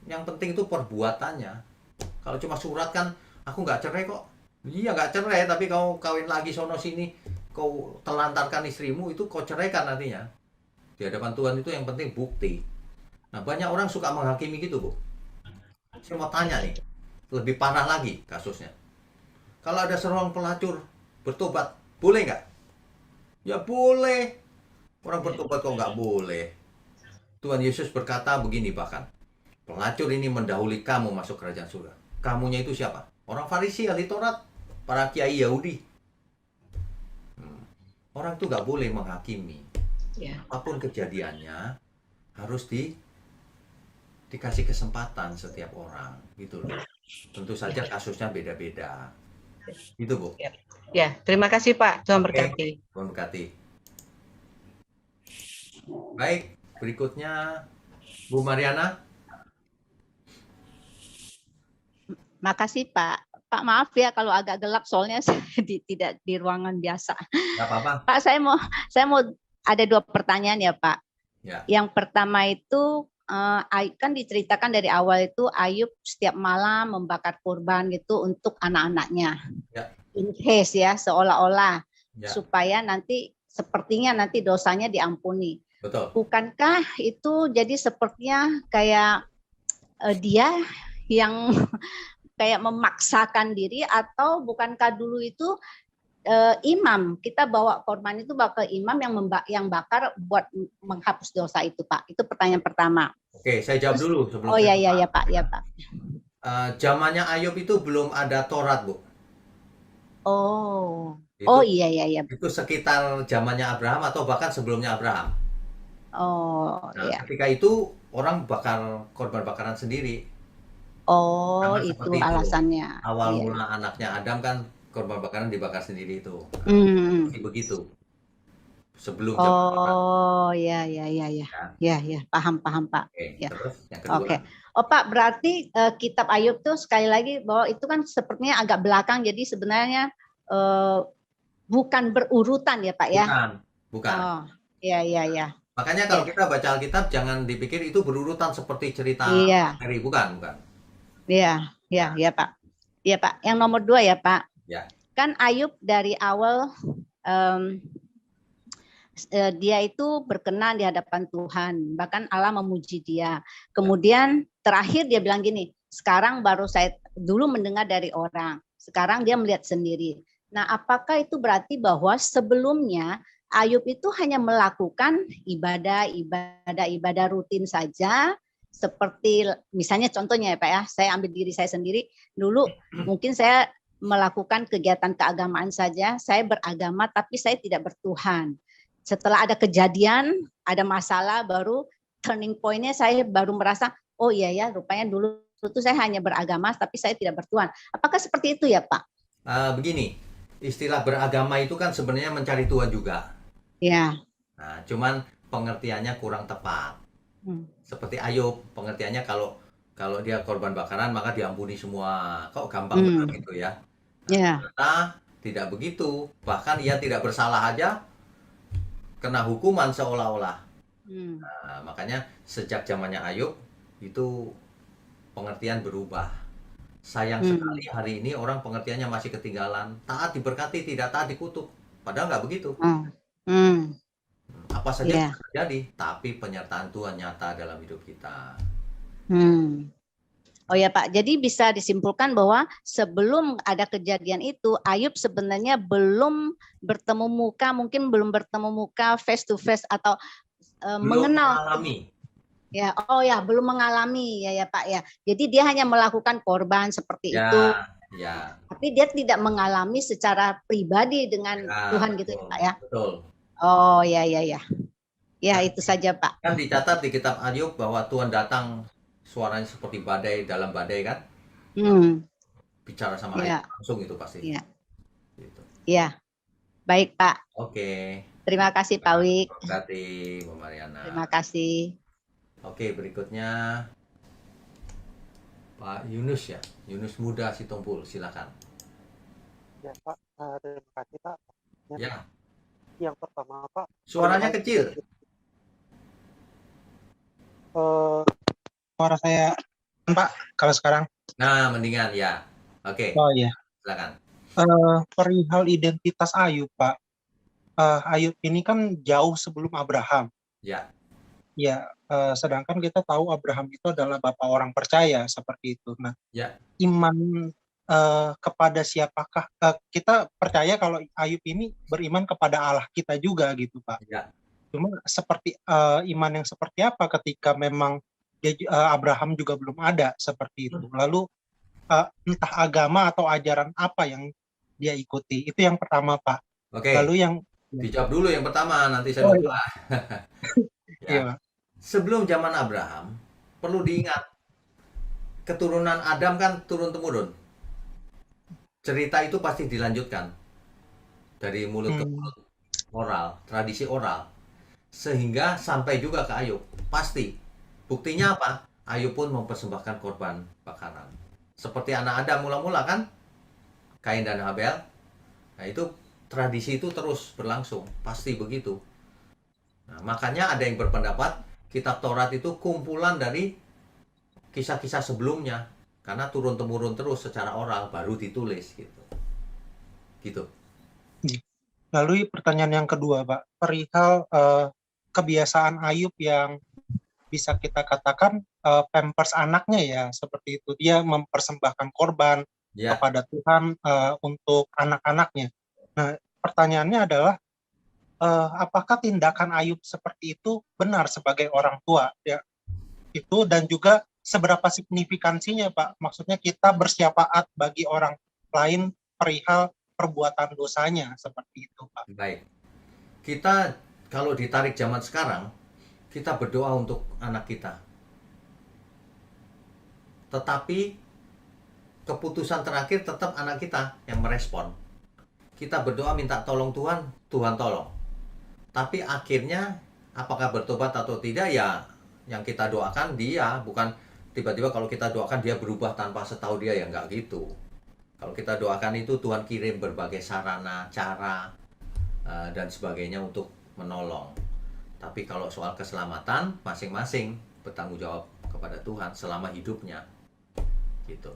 Yang penting itu perbuatannya. Kalau cuma surat kan, aku nggak cerai kok. Iya nggak cerai, tapi kau kawin lagi sono sini, kau telantarkan istrimu, itu kau ceraikan nantinya. Di hadapan Tuhan itu yang penting bukti. Nah, banyak orang suka menghakimi gitu, Bu. Saya mau tanya nih, lebih parah lagi kasusnya. Kalau ada seorang pelacur bertobat, boleh nggak? Ya boleh. Orang bertobat kok nggak boleh? Tuhan Yesus berkata begini bahkan, pelacur ini mendahului kamu masuk kerajaan surga. Kamunya itu siapa? Orang Farisi, ahli Taurat, para kiai Yahudi. Orang itu nggak boleh menghakimi. Apapun kejadiannya harus dikasih kesempatan setiap orang, gitu loh. Tentu saja kasusnya beda-beda. Itu Bu. Ya, terima kasih Pak. Tuhan berkati. Tuhan berkati. Baik, berikutnya Bu Mariana. Makasih Pak. Pak maaf ya kalau agak gelap soalnya saya tidak di ruangan biasa. Gak apa-apa. Pak saya mau ada 2 pertanyaan ya Pak. Ya. Yang pertama itu kan diceritakan dari awal itu Ayub setiap malam membakar kurban gitu untuk anak-anaknya. Ya. In case ya seolah-olah Ya. supaya nanti sepertinya nanti dosanya diampuni. Betul. Bukankah itu jadi sepertinya kayak dia yang kayak memaksakan diri, atau bukankah dulu itu imam kita bawa korban itu bawa ke imam yang bakar buat menghapus dosa itu Pak? Itu pertanyaan pertama. Oke, saya jawab dulu sebelum. Oh ya Pak, ya Pak. Zamannya Ayub itu belum ada Taurat, Bu. Oh. Itu, oh iya. Itu sekitar zamannya Abraham atau bahkan sebelumnya Abraham. Oh iya. Ketika itu orang bakar korban bakaran sendiri. Oh, Karena itu alasannya. Awal iya. mula anaknya Adam kan korban bakaran dibakar sendiri itu. Begitu. sebelum zaman Abraham. Oh, ya, ya, ya, ya, Ya. ya, paham, Pak. Oke, Ya. terus yang kedua. Oke. Oh Pak, berarti kitab Ayub tuh sekali lagi bahwa itu kan sepertinya agak belakang, jadi sebenarnya bukan berurutan ya Pak ya? Bukan. Oh, ya, ya, ya. Makanya kalau kita baca Alkitab jangan dipikir itu berurutan seperti cerita Iya, Mary, bukan. iya, iya, ya Pak. Iya Pak. Yang nomor 2 ya Pak. Ya. Kan Ayub dari awal dia itu berkenan di hadapan Tuhan, bahkan Allah memuji dia. Kemudian terakhir dia bilang gini, sekarang baru saya dulu mendengar dari orang, sekarang dia melihat sendiri. Nah, apakah itu berarti bahwa sebelumnya Ayub itu hanya melakukan ibadah rutin saja, seperti misalnya contohnya ya Pak ya, saya ambil diri saya sendiri, dulu mungkin saya melakukan kegiatan keagamaan saja, saya beragama tapi saya tidak bertuhan. Setelah ada kejadian, ada masalah, baru turning point-nya saya baru merasa, oh iya ya, rupanya dulu itu saya hanya beragama tapi saya tidak bertuhan. Apakah seperti itu ya Pak? Begini, istilah beragama itu kan sebenarnya mencari Tuhan juga. Ya. Nah, cuman pengertiannya kurang tepat. Seperti Ayub, pengertiannya kalau dia korban bakaran maka diampuni semua. Kok gampang banget gitu ya? Nah, ternyata tidak begitu. Bahkan ia tidak bersalah aja kena hukuman seolah-olah. Nah, makanya sejak zamannya Ayub itu pengertian berubah. Sayang sekali hari ini orang pengertiannya masih ketinggalan. Taat diberkati, tidak taat dikutuk. Padahal nggak begitu. Apa saja bisa terjadi, tapi penyertaan Tuhan nyata dalam hidup kita. Oh ya Pak, jadi bisa disimpulkan bahwa sebelum ada kejadian itu, Ayub sebenarnya belum bertemu muka, mungkin belum bertemu muka face to face atau mengenal. Mengalami. Ya, oh ya, belum mengalami ya Pak ya. Jadi dia hanya melakukan korban seperti itu. Ya. Tapi dia tidak mengalami secara pribadi dengan Tuhan gitu ya Pak ya. Betul. Oh ya. Ya itu saja Pak. Kan dicatat di kitab Ayub bahwa Tuhan datang suaranya seperti badai dalam badai kan? Bicara sama Ayub langsung itu pasti. Iya. Gitu. Iya. Baik Pak. Oke. Terima kasih Pak Wik. Terima kasih Bu Mariana. Terima kasih. Oke, berikutnya Pak Yunus ya. Yunus Muda Sitompul, silakan. Ya Pak, terima kasih Pak. Ya. Yang pertama Pak. Suaranya kecil. Suara saya Pak, kalau sekarang. Nah, mendingan ya. Oke. Oh iya. Silakan. Perihal identitas Ayub Pak. Ayub ini kan jauh sebelum Abraham. Ya. Ya, sedangkan kita tahu Abraham itu adalah bapak orang percaya seperti itu. Nah, iman kepada siapakah? Kita percaya kalau Ayub ini beriman kepada Allah kita juga gitu Pak. Ya. Cuma seperti iman yang seperti apa ketika memang Abraham juga belum ada seperti itu. Lalu entah agama atau ajaran apa yang dia ikuti. Itu yang pertama Pak. Oke. Lalu yang dijawab dulu yang pertama, nanti saya lupa. Ya. Sebelum zaman Abraham, perlu diingat keturunan Adam kan turun-temurun. Cerita itu pasti dilanjutkan dari mulut ke mulut, oral, tradisi oral, sehingga sampai juga ke Ayub. Pasti. Buktinya apa? Ayub pun mempersembahkan korban bakaran. Seperti anak Adam mula-mula kan? Kain dan Habel. Nah itu tradisi itu terus berlangsung. Pasti begitu. Nah, makanya ada yang berpendapat kitab Taurat itu kumpulan dari kisah-kisah sebelumnya. Karena turun-temurun terus secara oral, baru ditulis gitu. Gitu. Lalu pertanyaan yang kedua Pak. Perihal kebiasaan Ayub yang bisa kita katakan pampers anaknya ya, seperti itu. Dia mempersembahkan korban kepada Tuhan untuk anak-anaknya. Nah, pertanyaannya adalah apakah tindakan Ayub seperti itu benar sebagai orang tua ya? Itu dan juga seberapa signifikansinya Pak? Maksudnya kita bersyafaat bagi orang lain perihal perbuatan dosanya seperti itu Pak. Baik. Kita kalau ditarik zaman sekarang, kita berdoa untuk anak kita. Tetapi keputusan terakhir tetap anak kita yang merespon. Kita berdoa minta tolong Tuhan, Tuhan tolong. Tapi akhirnya apakah bertobat atau tidak ya yang kita doakan dia, bukan tiba-tiba kalau kita doakan dia berubah tanpa setahu dia, ya nggak gitu. Kalau kita doakan itu Tuhan kirim berbagai sarana, cara, dan sebagainya untuk menolong. Tapi kalau soal keselamatan, masing-masing bertanggung jawab kepada Tuhan selama hidupnya. Gitu.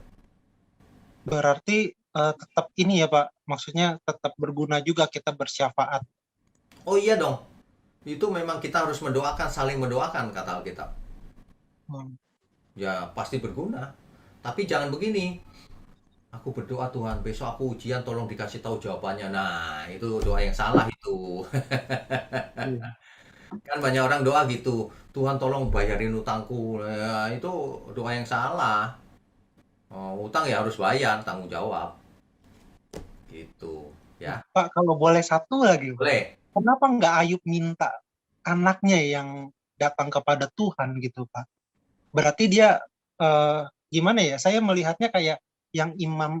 Berarti tetap ini ya Pak, maksudnya tetap berguna juga kita bersyafaat. Oh iya dong, itu memang kita harus mendoakan, saling mendoakan kata Alkitab. Ya pasti berguna. Tapi jangan begini, aku berdoa Tuhan, besok aku ujian tolong dikasih tahu jawabannya. Nah, itu doa yang salah itu. Kan banyak orang doa gitu, Tuhan tolong bayarin utangku. Nah, itu doa yang salah. Utang ya harus bayar, tanggung jawab. Gitu, ya. Pak, kalau boleh satu lagi, Boleh. kenapa nggak Ayub minta anaknya yang datang kepada Tuhan gitu Pak? Berarti dia gimana ya? Saya melihatnya kayak yang Imam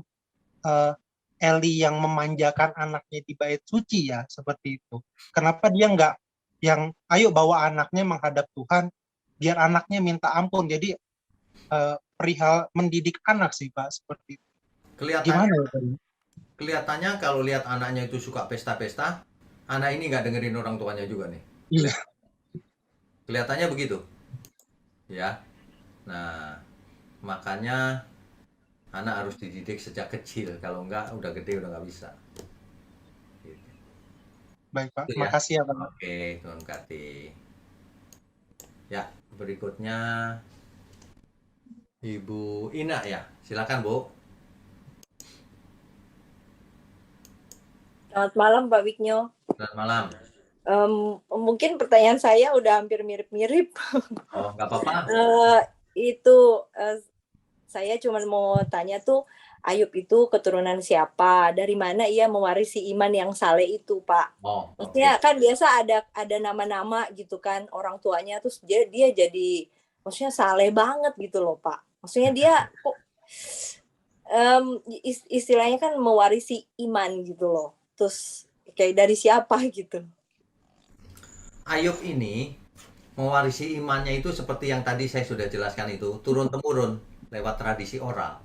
Eli yang memanjakan anaknya di bait suci ya, seperti itu. Kenapa dia nggak yang ayo bawa anaknya menghadap Tuhan, biar anaknya minta ampun. Jadi perihal mendidik anak sih Pak, seperti itu. Gimana ya Pak? Kelihatannya kalau lihat anaknya itu suka pesta-pesta, anak ini nggak dengerin orang tuanya juga nih. Iya. Kelihatannya begitu. Ya. Nah, makanya anak harus dididik sejak kecil. Kalau enggak, udah gede udah nggak bisa. Gitu. Baik Pak, Itu ya. makasih ya Pak. Oke, Tuhan berkati. Ya, berikutnya Ibu Ina ya. Silakan Bu. Selamat malam Pak Wiknyo. Selamat malam. Mungkin pertanyaan saya udah hampir mirip-mirip. Oh, nggak apa-apa. Saya cuma mau tanya tuh, Ayub itu keturunan siapa? Dari mana ia mewarisi iman yang saleh itu, Pak? Oh, Maksudnya oke. kan biasa ada nama-nama gitu kan orang tuanya, terus dia jadi maksudnya saleh banget gitu loh, Pak. Maksudnya dia kok istilahnya kan mewarisi iman gitu loh. Terus kayak dari siapa gitu? Ayub ini mewarisi imannya itu seperti yang tadi saya sudah jelaskan itu, turun-temurun lewat tradisi oral.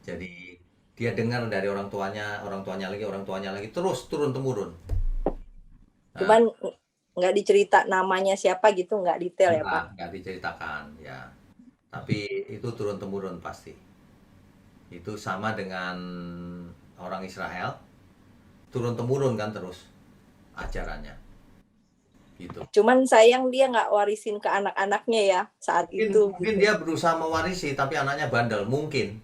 Jadi dia dengar dari orang tuanya lagi, terus turun-temurun. Cuman nggak dicerita namanya siapa gitu, nggak detail ya Pak? Nggak diceritakan ya. Tapi itu turun-temurun pasti. Itu sama dengan orang Israel, turun-temurun kan terus ajarannya. Gitu. Cuman sayang dia nggak warisin ke anak-anaknya ya saat itu. Mungkin dia berusaha mewarisi tapi anaknya bandel, mungkin.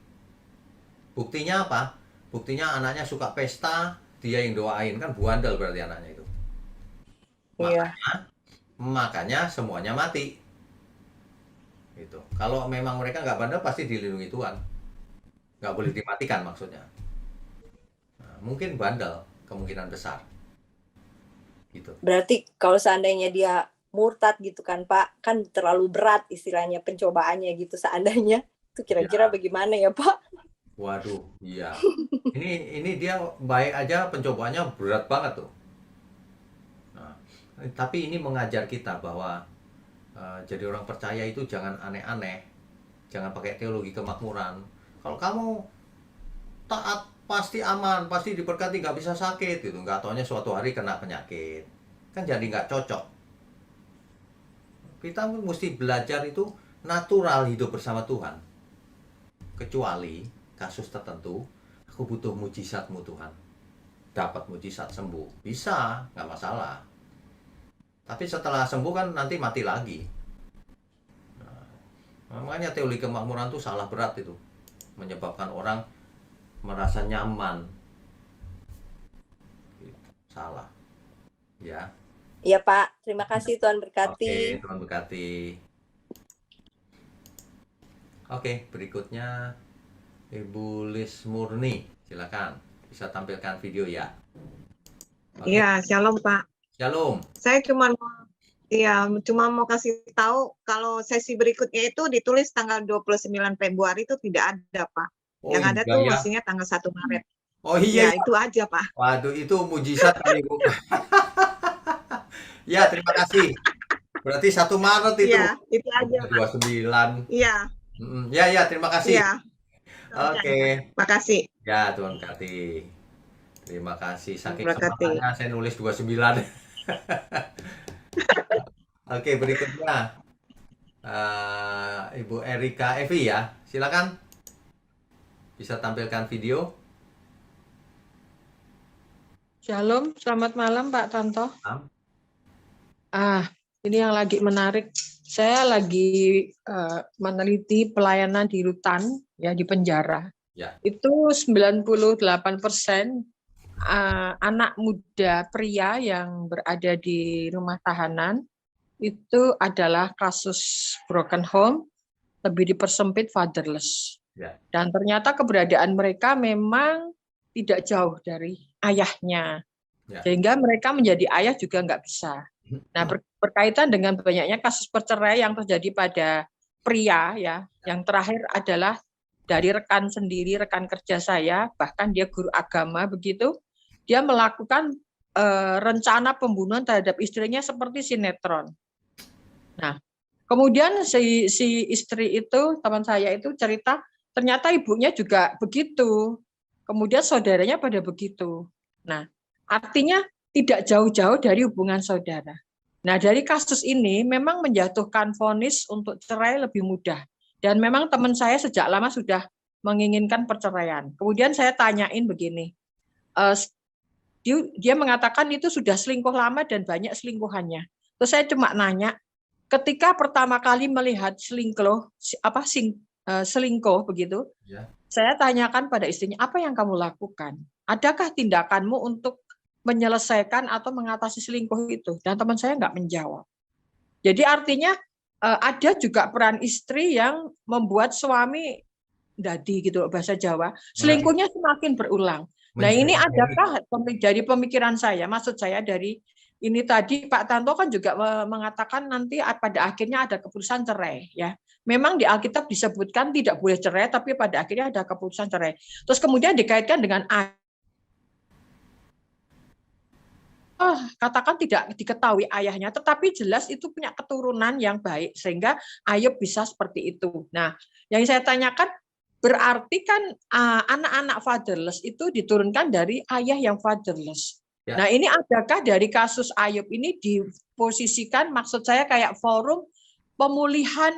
Buktinya apa? Buktinya anaknya suka pesta, dia yang doain, kan bandel berarti anaknya itu. Iya. Makanya semuanya mati. Gitu. Kalau memang mereka nggak bandel pasti dilindungi Tuhan. Nggak boleh dimatikan maksudnya. Nah, mungkin bandel kemungkinan besar. Gitu. Berarti kalau seandainya dia murtad gitu kan Pak, kan terlalu berat istilahnya pencobaannya gitu seandainya. Itu kira-kira bagaimana ya Pak? Waduh, iya. Ini dia baik aja pencobaannya berat banget tuh. Nah, tapi ini mengajar kita bahwa jadi orang percaya itu jangan aneh-aneh, jangan pakai teologi kemakmuran. Kalau kamu taat pasti aman, pasti diberkati, nggak bisa sakit gitu. Nggak taunya suatu hari kena penyakit, kan jadi nggak cocok. Kita mesti belajar itu natural hidup bersama Tuhan. Kecuali kasus tertentu, aku butuh mujizatmu Tuhan. Dapat mujizat sembuh, bisa, nggak masalah. Tapi setelah sembuh kan nanti mati lagi. Nah, makanya teologi kemakmuran itu salah berat itu, menyebabkan orang merasa nyaman. Salah. Ya. Iya Pak, terima kasih Tuhan berkati. Oke, Tuhan berkati. Oke, berikutnya Ibu Lis Murni, silakan bisa tampilkan video ya. Iya, shalom Pak. Shalom. Saya cuma mau kasih tahu kalau sesi berikutnya itu ditulis tanggal 29 Februari itu tidak ada Pak. Yang ada tuh mestinya tanggal 1 Maret. Oh iya. Ya, itu aja Pak. Waduh, itu mujizat kali Bu. Ya, terima kasih. Berarti 1 Maret itu. Iya, itu aja, Pak. 29. Iya, Ya, terima kasih. iya. Oke. Makasih. Ya, Tuhan berkati. Terima kasih. Saking Berkati. semangatnya saya nulis 29. Oke, berikutnya. Ibu Erika Evi ya. Silakan. Bisa tampilkan video. Shalom, selamat malam Pak Tanto. Malam. Ini yang lagi menarik. Saya lagi meneliti pelayanan di rutan, ya di penjara. Ya. Itu 98% anak muda pria yang berada di rumah tahanan itu adalah kasus broken home, lebih dipersempit fatherless. Ya. Dan ternyata keberadaan mereka memang tidak jauh dari ayahnya, sehingga mereka menjadi ayah juga nggak bisa. Nah, berkaitan dengan banyaknya kasus perceraian yang terjadi pada pria, ya, yang terakhir adalah dari rekan sendiri, rekan kerja saya, bahkan dia guru agama begitu, dia melakukan rencana pembunuhan terhadap istrinya seperti sinetron. Nah, kemudian si istri itu, teman saya itu cerita, ternyata ibunya juga begitu. Kemudian saudaranya pada begitu. Nah, artinya tidak jauh-jauh dari hubungan saudara. Nah, dari kasus ini memang menjatuhkan vonis untuk cerai lebih mudah. Dan memang teman saya sejak lama sudah menginginkan perceraian. Kemudian saya tanyain begini, dia mengatakan itu sudah selingkuh lama dan banyak selingkuhannya. Terus saya cuma nanya, ketika pertama kali melihat selingkuh begitu, ya. Saya tanyakan pada istrinya, apa yang kamu lakukan? Adakah tindakanmu untuk menyelesaikan atau mengatasi selingkuh itu? Dan teman saya nggak menjawab. Jadi artinya ada juga peran istri yang membuat suami dadi gitu bahasa Jawa, selingkuhnya semakin berulang. Nah ini adakah dari pemikiran saya, maksud saya dari ini tadi Pak Tanto kan juga mengatakan nanti pada akhirnya ada keputusan cerai, ya. Memang di Alkitab disebutkan tidak boleh cerai, tapi pada akhirnya ada keputusan cerai. Terus kemudian dikaitkan dengan katakan tidak diketahui ayahnya, tetapi jelas itu punya keturunan yang baik sehingga Ayub bisa seperti itu. Nah, yang saya tanyakan berarti kan anak-anak fatherless itu diturunkan dari ayah yang fatherless. Ya. Nah, ini adakah dari kasus Ayub ini diposisikan, maksud saya kayak forum pemulihan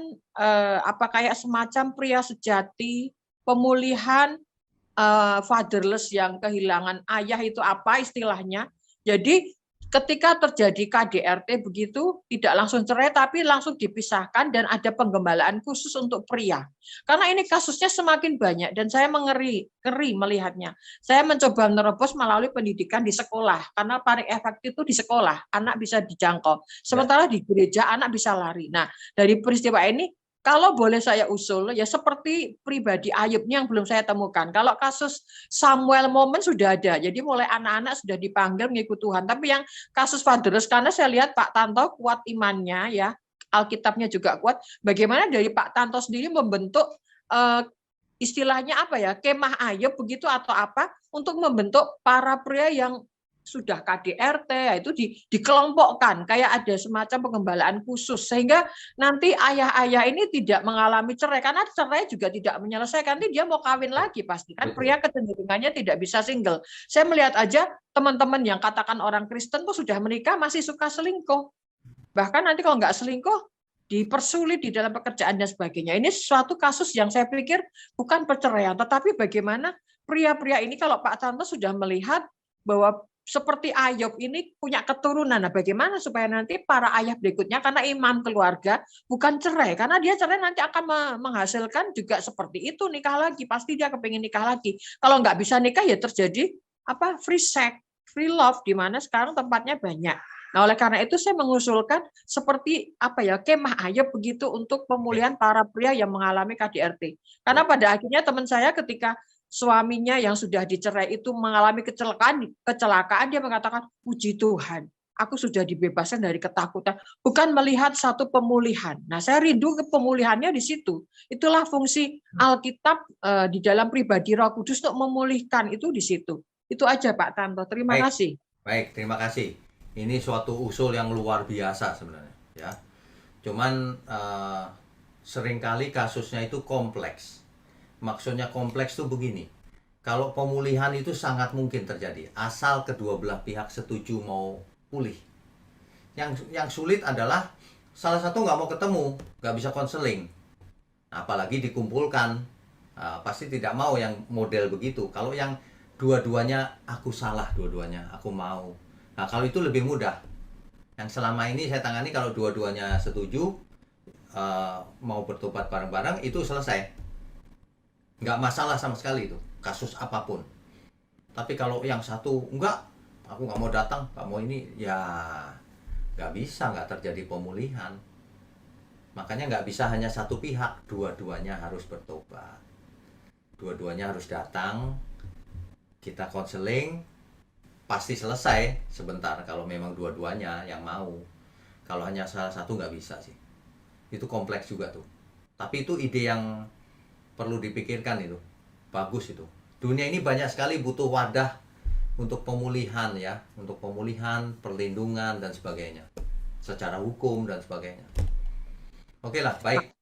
kayak semacam pria sejati, pemulihan fatherless yang kehilangan ayah itu apa istilahnya? Jadi ketika terjadi KDRT begitu tidak langsung cerai tapi langsung dipisahkan dan ada penggembalaan khusus untuk pria. Karena ini kasusnya semakin banyak dan saya ngeri melihatnya. Saya mencoba menerobos melalui pendidikan di sekolah karena paling efektif itu di sekolah, anak bisa dijangkau. Sementara di gereja anak bisa lari. Nah, dari peristiwa ini kalau boleh saya usul, ya seperti pribadi Ayubnya yang belum saya temukan. Kalau kasus Samuel Moment sudah ada, jadi mulai anak-anak sudah dipanggil mengikut Tuhan. Tapi yang kasus fatherless, karena saya lihat Pak Tanto kuat imannya, ya Alkitabnya juga kuat. Bagaimana dari Pak Tanto sendiri membentuk istilahnya apa ya, kemah Ayub begitu atau apa, untuk membentuk para pria yang sudah KDRT, itu dikelompokkan kayak ada semacam pengembalaan khusus sehingga nanti ayah-ayah ini tidak mengalami cerai karena cerai juga tidak menyelesaikan, nanti dia mau kawin lagi pasti kan, pria kecenderungannya tidak bisa single. Saya melihat aja teman-teman yang katakan orang Kristen tuh sudah menikah masih suka selingkuh, bahkan nanti kalau nggak selingkuh dipersulit di dalam pekerjaan dan sebagainya. Ini suatu kasus yang saya pikir bukan perceraian, tetapi bagaimana pria-pria ini kalau Pak Tanto sudah melihat bahwa seperti Ayub ini punya keturunan. Nah, bagaimana supaya nanti para ayah berikutnya, karena imam keluarga, bukan cerai. Karena dia cerai nanti akan menghasilkan juga seperti itu, nikah lagi. Pasti dia kepingin nikah lagi. Kalau nggak bisa nikah, ya terjadi free sex, free love, di mana sekarang tempatnya banyak. Nah, oleh karena itu saya mengusulkan seperti kemah Ayub begitu untuk pemulihan para pria yang mengalami KDRT. Karena pada akhirnya teman saya ketika suaminya yang sudah dicerai itu mengalami kecelakaan, dia mengatakan, puji Tuhan, aku sudah dibebaskan dari ketakutan. Bukan melihat satu pemulihan. Nah, saya rindu ke pemulihannya di situ. Itulah fungsi Alkitab di dalam pribadi Roh Kudus untuk memulihkan itu di situ. Itu aja Pak Tanto. Terima kasih. Baik, terima kasih. Ini suatu usul yang luar biasa sebenarnya, ya. Cuman seringkali kasusnya itu kompleks. Maksudnya kompleks itu begini. Kalau pemulihan itu sangat mungkin terjadi asal kedua belah pihak setuju mau pulih. Yang sulit adalah salah satu nggak mau ketemu, nggak bisa konseling, apalagi dikumpulkan. Pasti tidak mau yang model begitu. Kalau yang dua-duanya aku salah, dua-duanya aku mau. Nah, kalau itu lebih mudah. Yang selama ini saya tangani kalau dua-duanya setuju mau bertobat bareng-bareng, itu selesai. Nggak masalah sama sekali itu, kasus apapun. Tapi kalau yang satu enggak, aku nggak mau datang, nggak mau ini, ya nggak bisa, nggak terjadi pemulihan. Makanya nggak bisa hanya satu pihak, dua-duanya harus bertobat. Dua-duanya harus datang, kita konseling, pasti selesai sebentar kalau memang dua-duanya yang mau. Kalau hanya salah satu nggak bisa sih. Itu kompleks juga tuh. Tapi itu ide yang perlu dipikirkan itu. Bagus itu. Dunia ini banyak sekali butuh wadah untuk pemulihan ya. Untuk pemulihan, perlindungan dan sebagainya. Secara hukum dan sebagainya. Oke lah, baik.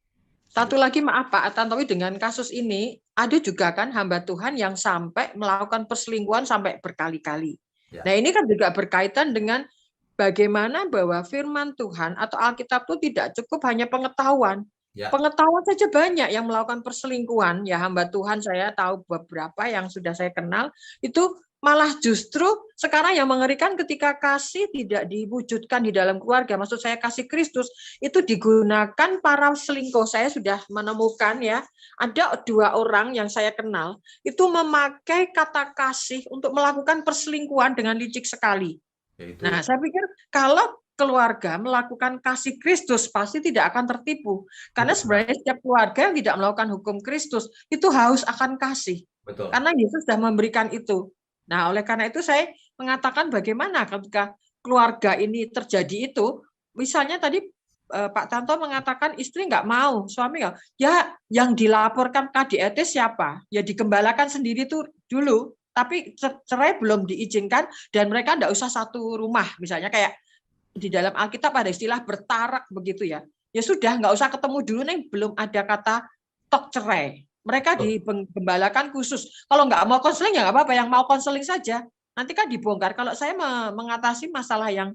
Satu lagi maaf Pak Tantowi, dengan kasus ini ada juga kan hamba Tuhan yang sampai melakukan perselingkuhan sampai berkali-kali. Ya. Nah ini kan juga berkaitan dengan bagaimana bahwa firman Tuhan atau Alkitab itu tidak cukup hanya pengetahuan. Ya. Pengetahuan saja banyak yang melakukan perselingkuhan. Ya hamba Tuhan saya tahu beberapa yang sudah saya kenal itu malah justru sekarang yang mengerikan ketika kasih tidak diwujudkan di dalam keluarga. Maksud saya kasih Kristus itu digunakan para selingkuh. Saya sudah menemukan ya, ada 2 orang yang saya kenal itu memakai kata kasih untuk melakukan perselingkuhan dengan licik sekali. Yaitu. Nah, saya pikir kalau keluarga melakukan kasih Kristus pasti tidak akan tertipu. Karena sebenarnya setiap keluarga yang tidak melakukan hukum Kristus itu haus akan kasih. Betul. Karena Yesus sudah memberikan itu. Nah, oleh karena itu saya mengatakan bagaimana ketika keluarga ini terjadi itu, misalnya tadi Pak Tanto mengatakan istri nggak mau, suami nggak, ya yang dilaporkan KDRT siapa? Ya digembalakan sendiri tuh dulu, tapi cerai belum diizinkan dan mereka nggak usah satu rumah, misalnya kayak di dalam Alkitab ada istilah bertarak begitu ya. Ya sudah nggak usah ketemu dulu nih, belum ada kata tok cerai. Mereka digembalakan khusus. Kalau nggak mau konseling ya nggak apa-apa, yang mau konseling saja. Nanti kan dibongkar. Kalau saya mengatasi masalah yang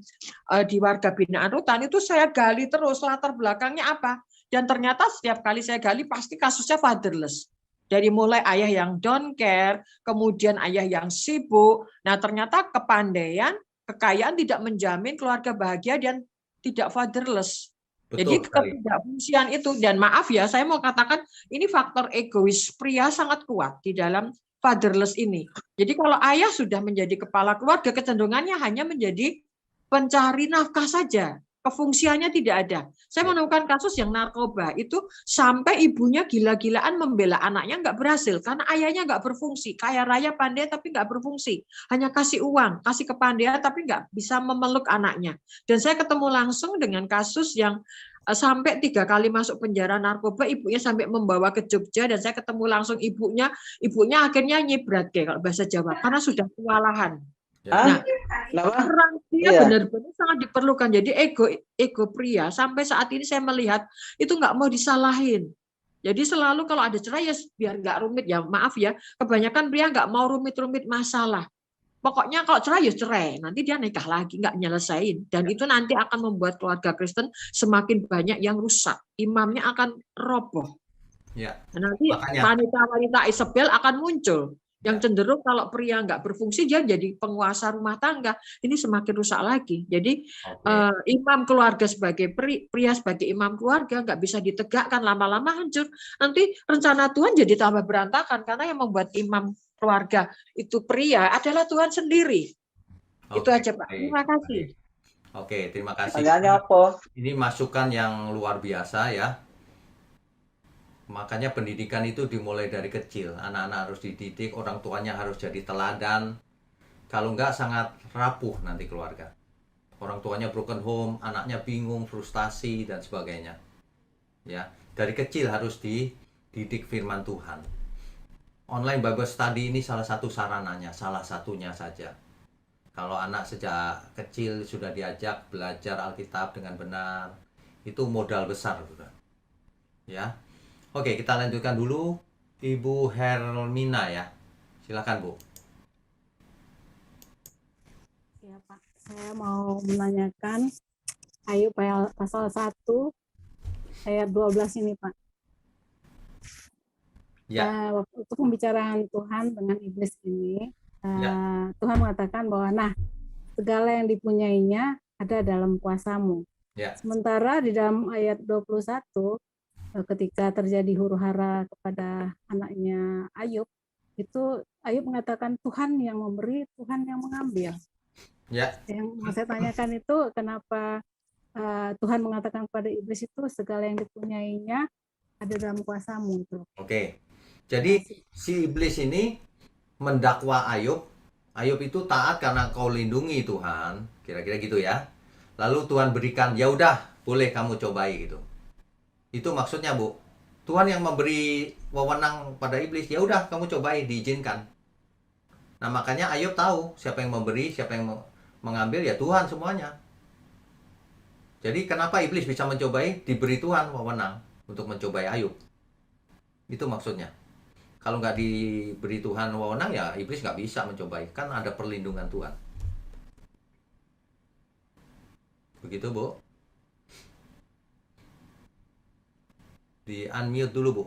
di warga binaan rutan itu saya gali terus latar belakangnya apa. Dan ternyata setiap kali saya gali pasti kasusnya fatherless. Dari mulai ayah yang don't care, kemudian ayah yang sibuk. Nah ternyata kepandaian, kekayaan tidak menjamin keluarga bahagia dan tidak fatherless. Jadi ketidakfungsian itu, dan maaf ya saya mau katakan ini faktor egois pria sangat kuat di dalam fatherless ini. Jadi kalau ayah sudah menjadi kepala keluarga, kecenderungannya hanya menjadi pencari nafkah saja. Kefungsiannya tidak ada. Saya menemukan kasus yang narkoba itu sampai ibunya gila-gilaan membela anaknya nggak berhasil karena ayahnya nggak berfungsi. Kaya raya pandai tapi nggak berfungsi. Hanya kasih uang, kasih kepandaian tapi nggak bisa memeluk anaknya. Dan saya ketemu langsung dengan kasus yang sampai 3 kali masuk penjara narkoba, ibunya sampai membawa ke Jogja dan saya ketemu langsung ibunya akhirnya nyibrat kayak kalau bahasa Jawa karena sudah kewalahan. Nah, peran dia benar-benar sangat diperlukan. Jadi ego pria sampai saat ini saya melihat itu nggak mau disalahin. Jadi selalu kalau ada cerai ya biar nggak rumit ya, maaf ya. Kebanyakan pria nggak mau rumit-rumit masalah. Pokoknya kalau cerai ya cerai, nanti dia nikah lagi nggak nyelesain. Dan itu nanti akan membuat keluarga Kristen semakin banyak yang rusak. Imamnya akan roboh. Ya. Nanti wanita-wanita Isabel akan muncul. Yang cenderung kalau pria nggak berfungsi dia jadi penguasa rumah tangga, ini semakin rusak lagi. Jadi imam keluarga sebagai pria sebagai imam keluarga nggak bisa ditegakkan, lama-lama hancur. Nanti rencana Tuhan jadi tambah berantakan karena yang membuat imam keluarga itu pria adalah Tuhan sendiri. Itu aja Pak. Terima kasih. Oke, terima kasih. Ini masukan yang luar biasa ya. Makanya pendidikan itu dimulai dari kecil. Anak-anak harus dididik, orang tuanya harus jadi teladan. Kalau enggak sangat rapuh nanti keluarga. Orang tuanya broken home, anaknya bingung, frustasi dan sebagainya. Ya, dari kecil harus dididik firman Tuhan. Online Bible Study ini salah satu sarananya, salah satunya saja. Kalau anak sejak kecil sudah diajak belajar Alkitab dengan benar, itu modal besar, Saudara. Ya. Oke, kita lanjutkan dulu. Ibu Hermina ya. Silakan, Bu. Ya, Pak. Saya mau menanyakan Ayub pasal 1 ayat 12 ini, Pak. Ya. Waktu itu pembicaraan Tuhan dengan iblis ini, Ya. Tuhan mengatakan bahwa nah, segala yang dipunyainya ada dalam kuasamu. Ya. Sementara di dalam ayat 21 ketika terjadi huru-hara kepada anaknya Ayub, itu Ayub mengatakan Tuhan yang memberi, Tuhan yang mengambil. Ya. Yang mau saya tanyakan itu kenapa Tuhan mengatakan kepada iblis itu segala yang dipunyainya ada dalam kuasamu. Oke. Jadi si iblis ini mendakwa Ayub. Ayub itu taat karena kau lindungi Tuhan, kira-kira gitu ya. Lalu Tuhan berikan, ya udah, boleh kamu cobai gitu. Itu maksudnya, Bu. Tuhan yang memberi wewenang pada iblis, ya udah kamu cobai, diizinkan. Nah, makanya Ayub tahu siapa yang memberi, siapa yang mengambil, ya Tuhan semuanya. Jadi kenapa iblis bisa mencobai? Diberi Tuhan wewenang untuk mencobai Ayub. Itu maksudnya. Kalau nggak diberi Tuhan wewenang, ya iblis nggak bisa mencobai. Kan ada perlindungan Tuhan. Begitu, Bu. Di unmute dulu, Bu.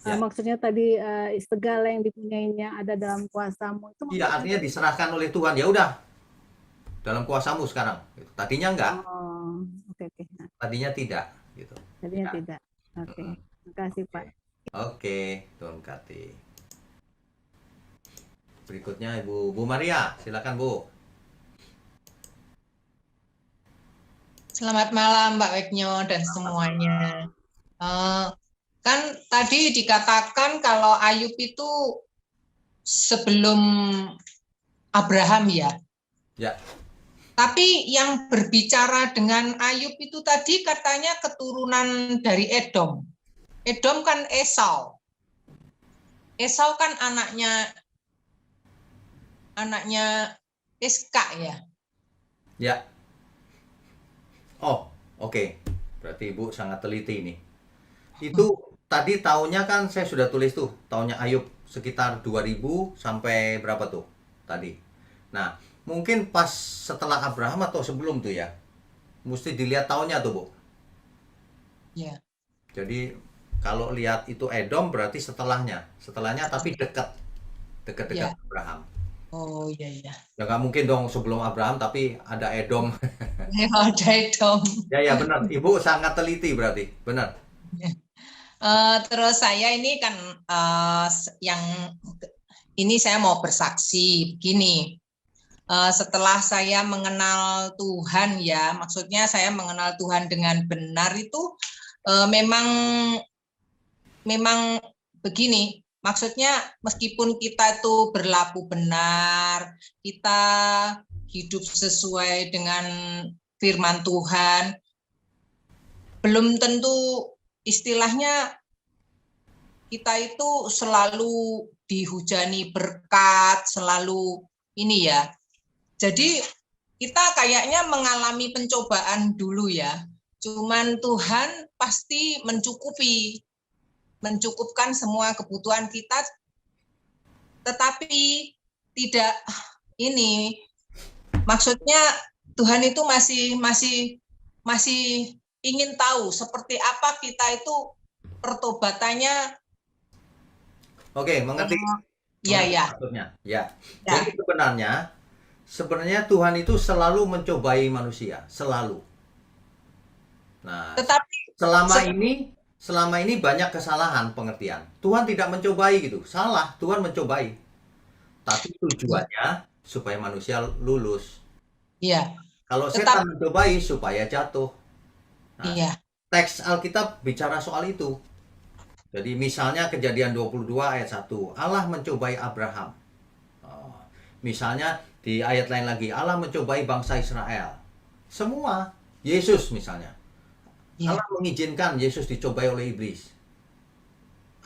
Ya. Maksudnya tadi segala yang dipunyainya ada dalam kuasamu itu. Iya, artinya diserahkan oleh Tuhan. Ya udah, dalam kuasamu sekarang. Tadinya enggak. Oh, oke. Tadinya tidak. Gitu. Tadinya Ya. tidak. Oke. Terima kasih, Pak. Oke, Tuhan berkati. Berikutnya Bu Maria, silakan, Bu. Selamat malam Mbak Weknyo dan semuanya. Kan tadi dikatakan kalau Ayub itu sebelum Abraham ya. Ya. Tapi yang berbicara dengan Ayub itu tadi katanya keturunan dari Edom. Edom kan Esau. Esau kan anaknya Iska ya. Ya. Oh, oke. Berarti Ibu sangat teliti ini. Itu tadi tahunnya kan saya sudah tulis tuh, tahunnya Ayub sekitar 2000 sampai berapa tuh tadi. Nah, mungkin pas setelah Abraham atau sebelum tuh ya. Mesti dilihat tahunnya tuh, Bu. Ya. Jadi kalau lihat itu Edom berarti setelahnya. Setelahnya tapi dekat Ya. Abraham. Oh iya. Ya nggak mungkin dong sebelum Abraham tapi ada Edom. Ada Edom. Ya benar. Ibu sangat teliti berarti. Benar. Terus saya ini kan yang ini saya mau bersaksi begini. Setelah saya mengenal Tuhan ya, maksudnya saya mengenal Tuhan dengan benar itu memang begini. Maksudnya meskipun kita itu berlaku benar, kita hidup sesuai dengan firman Tuhan, belum tentu istilahnya kita itu selalu dihujani berkat, selalu ini ya. Jadi kita kayaknya mengalami pencobaan dulu ya. Cuman Tuhan pasti mencukupkan semua kebutuhan kita, tetapi tidak ini. Maksudnya Tuhan itu masih ingin tahu seperti apa kita itu pertobatannya. Oke, mengerti. Iya. Maksudnya, ya. Jadi sebenarnya Tuhan itu selalu mencobai manusia, selalu. Nah, tetapi selama ini banyak kesalahan pengertian. Tuhan tidak mencobai gitu. Salah, Tuhan mencobai. Tapi tujuannya supaya manusia lulus. Iya. Kalau setan mencobai supaya jatuh. Nah, iya. Teks Alkitab bicara soal itu. Jadi misalnya Kejadian 22 ayat 1, Allah mencobai Abraham. Misalnya di ayat lain lagi, Allah mencobai bangsa Israel. Semua, Yesus misalnya. Allah mengizinkan Yesus dicobai oleh iblis.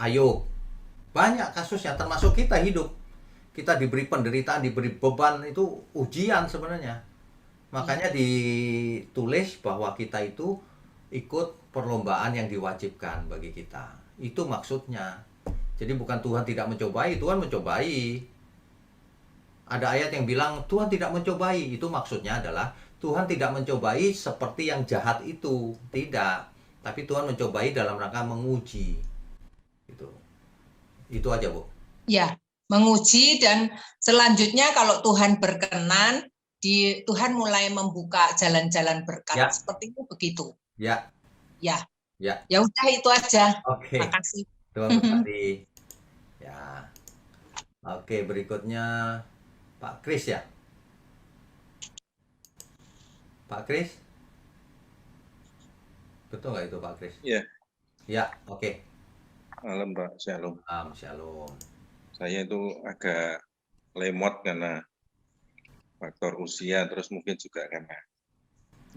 Ayub. Banyak kasusnya, termasuk kita hidup. kita diberi penderitaan, diberi beban, itu ujian sebenarnya. Makanya ditulis bahwa kita itu ikut perlombaan yang diwajibkan bagi kita. Itu maksudnya. Jadi bukan Tuhan tidak mencobai, Tuhan mencobai. Ada ayat yang bilang Tuhan tidak mencobai, itu maksudnya adalah Tuhan tidak mencobai seperti yang jahat itu, tidak. Tapi Tuhan mencobai dalam rangka menguji. Itu aja, Bu. Ya, menguji, dan selanjutnya kalau Tuhan berkenan, Tuhan mulai membuka jalan-jalan berkat. Ya. Seperti itu begitu. Ya. Ya. Ya. Ya udah itu aja. Oke. Makasih. Terima kasih. Ya. Oke, berikutnya Pak Kris ya. Pak Kris? Betul nggak itu Pak Kris? Iya. Ya, oke. Malam Pak, Shalom. Shalom. Saya itu agak lemot karena faktor usia, terus mungkin juga karena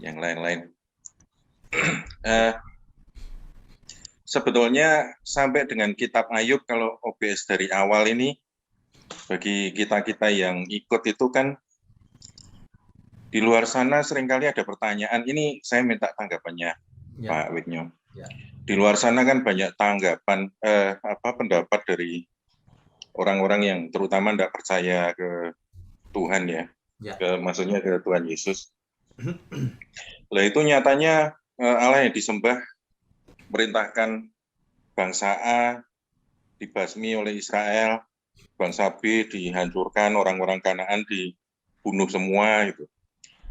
yang lain-lain. Sebetulnya sampai dengan kitab Ayub, kalau OBS dari awal ini, bagi kita-kita yang ikut itu kan, di luar sana seringkali ada pertanyaan, ini saya minta tanggapannya Ya. Pak Wignyo. Ya. Di luar sana kan banyak tanggapan, pendapat dari orang-orang yang terutama tidak percaya ke Tuhan ya, Ya. maksudnya ke Tuhan Yesus. Lah itu nyatanya Allah yang disembah merintahkan bangsa A dibasmi oleh Israel, bangsa B dihancurkan, orang-orang Kanaan dibunuh semua gitu.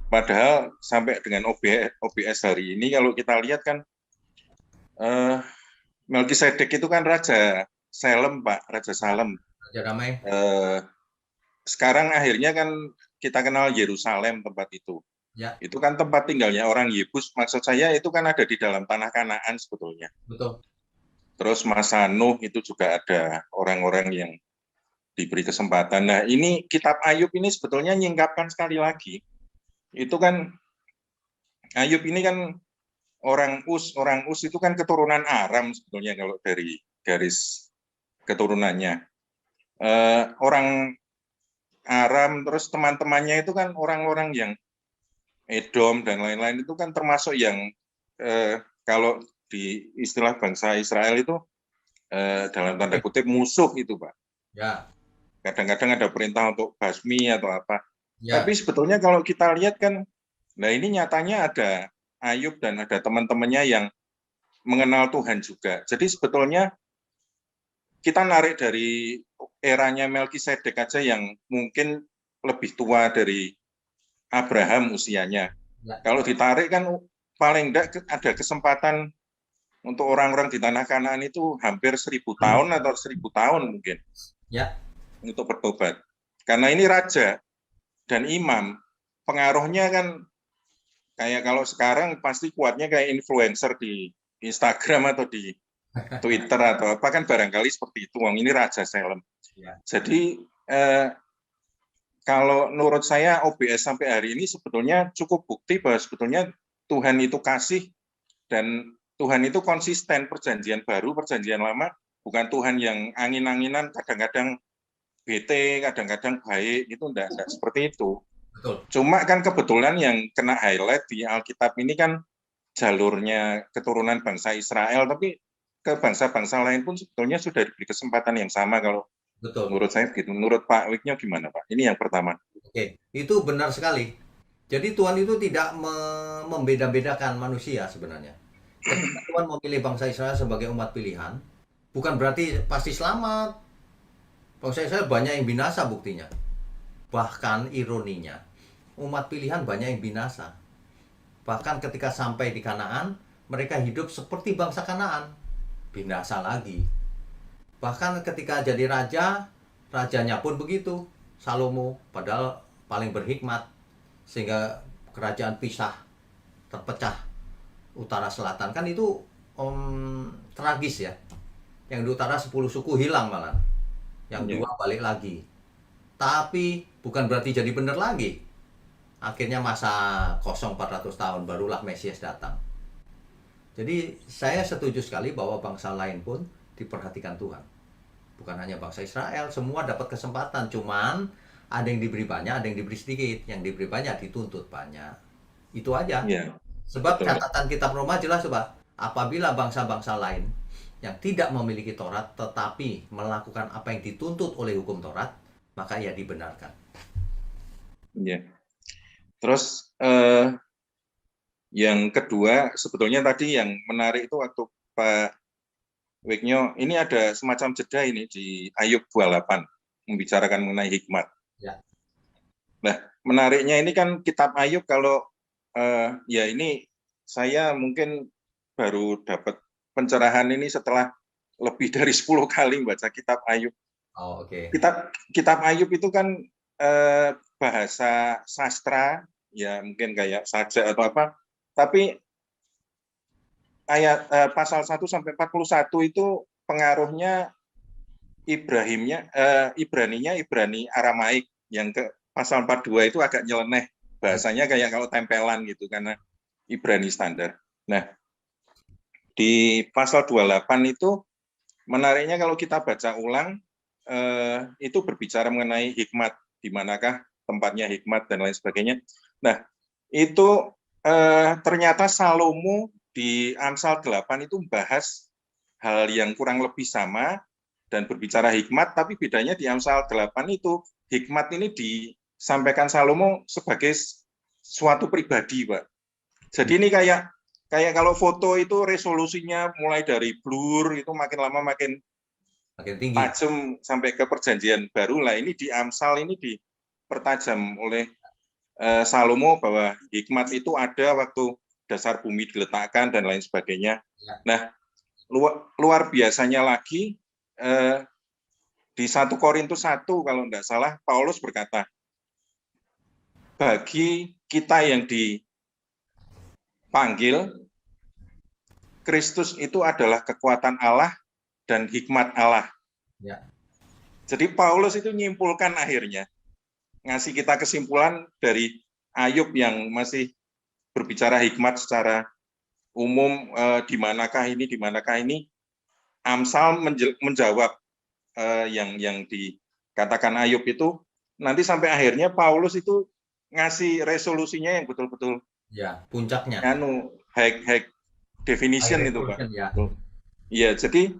Padahal sampai dengan OBS hari ini kalau kita lihat kan Melkisedek itu kan Raja Salem, Pak, Raja Salem. Raja Damai. Sekarang akhirnya kan kita kenal Yerusalem tempat itu. Ya. Itu kan tempat tinggalnya orang Yebus, maksud saya itu kan ada di dalam tanah Kanaan sebetulnya. Betul. Terus masa Nuh itu juga ada orang-orang yang diberi kesempatan. Nah ini kitab Ayub ini sebetulnya nyingkapkan sekali lagi. Itu kan Ayub ini kan orang Us itu kan keturunan Aram sebetulnya kalau dari garis keturunannya. Orang Aram, terus teman-temannya itu kan orang-orang yang Edom dan lain-lain, itu kan termasuk yang kalau di istilah bangsa Israel itu dalam tanda kutip musuh itu, Pak. Ya. Kadang-kadang ada perintah untuk basmi atau apa. Ya. Tapi sebetulnya kalau kita lihat kan, nah ini nyatanya ada Ayub dan ada teman-temannya yang mengenal Tuhan juga. Jadi sebetulnya kita narik dari eranya Melkisedek aja yang mungkin lebih tua dari Abraham usianya. Ya. Kalau ditarik kan paling tidak ada kesempatan untuk orang-orang di tanah Kanaan itu hampir 1000 tahun atau 1000 tahun mungkin. Ya. Untuk bertobat. Karena ini raja dan imam, pengaruhnya kan kayak kalau sekarang pasti kuatnya kayak influencer di Instagram atau di Twitter atau apa kan barangkali seperti itu. Ini Raja Salem. Ya. Jadi kalau menurut saya OBS sampai hari ini sebetulnya cukup bukti bahwa sebetulnya Tuhan itu kasih dan Tuhan itu konsisten. Perjanjian baru, perjanjian lama, bukan Tuhan yang angin-anginan, kadang-kadang bete, kadang-kadang baik, itu enggak seperti itu. Betul. Cuma kan kebetulan yang kena highlight di Alkitab ini kan jalurnya keturunan bangsa Israel, tapi ke bangsa-bangsa lain pun sebetulnya sudah diberi kesempatan yang sama kalau Betul. Menurut saya begitu. Menurut Pak Wignyo gimana, Pak? Ini yang pertama. Oke, itu benar sekali. Jadi Tuhan itu tidak membeda-bedakan manusia sebenarnya. Ketika Tuhan memilih bangsa Israel sebagai umat pilihan, bukan berarti pasti selamat. Bangsa Israel banyak yang binasa buktinya. Bahkan ironinya, umat pilihan banyak yang binasa. Bahkan ketika sampai di Kanaan, mereka hidup seperti bangsa Kanaan. Binasa lagi. Bahkan ketika jadi raja, rajanya pun begitu. Salomo, padahal paling berhikmat. Sehingga kerajaan pisah, terpecah utara selatan. Kan itu tragis ya. Yang di utara 10 suku hilang malah. Yang 2 balik lagi. Tapi bukan berarti jadi benar lagi. Akhirnya masa kosong 400 tahun, barulah Mesias datang. Jadi saya setuju sekali bahwa bangsa lain pun diperhatikan Tuhan. Bukan hanya bangsa Israel, semua dapat kesempatan. Cuman ada yang diberi banyak, ada yang diberi sedikit. Yang diberi banyak dituntut banyak. Itu aja. Ya, Sebab betul. catatan kitab Roma jelas, Pak. Apabila bangsa-bangsa lain yang tidak memiliki Taurat tetapi melakukan apa yang dituntut oleh hukum Taurat, maka ia dibenarkan. Ya. Terus yang kedua, sebetulnya tadi yang menarik itu waktu Pak Wignyo, ini ada semacam jeda ini di Ayub 28, membicarakan mengenai hikmat. Ya. Nah, menariknya ini kan kitab Ayub kalau ya ini saya mungkin baru dapat pencerahan ini setelah lebih dari 10 kali baca kitab Ayub. Oh, oke. Kitab Ayub itu kan bahasa sastra, ya mungkin kayak sajak atau apa, tapi ayat pasal 1 sampai 41 itu pengaruhnya Ibrani Aramaik, yang ke pasal 42 itu agak nyeleneh, bahasanya kayak kalau tempelan gitu karena Ibrani standar. Nah, di pasal 28 itu menariknya kalau kita baca ulang itu berbicara mengenai hikmat, di manakah tempatnya hikmat dan lain sebagainya. Nah, itu ternyata Salomo di Amsal 8 itu membahas hal yang kurang lebih sama dan berbicara hikmat, tapi bedanya di Amsal 8 itu hikmat ini disampaikan Salomo sebagai suatu pribadi, Pak. Jadi ini kayak kalau foto itu resolusinya mulai dari blur itu makin lama makin tinggi, tajam sampai ke perjanjian baru lah. Ini di Amsal ini dipertajam oleh Salomo bahwa hikmat itu ada waktu dasar bumi diletakkan dan lain sebagainya. Nah, luar biasanya lagi di 1 Korintus 1 kalau tidak salah Paulus berkata, bagi kita yang dipanggil, Kristus itu adalah kekuatan Allah dan hikmat Allah. Ya. Jadi Paulus itu nyimpulkan akhirnya, ngasih kita kesimpulan dari Ayub yang masih berbicara hikmat secara umum, di manakah ini, Amsal menjawab yang dikatakan Ayub itu, nanti sampai akhirnya Paulus itu ngasih resolusinya yang betul-betul ya, puncaknya. High definition itu, Pak. Ya. Iya, jadi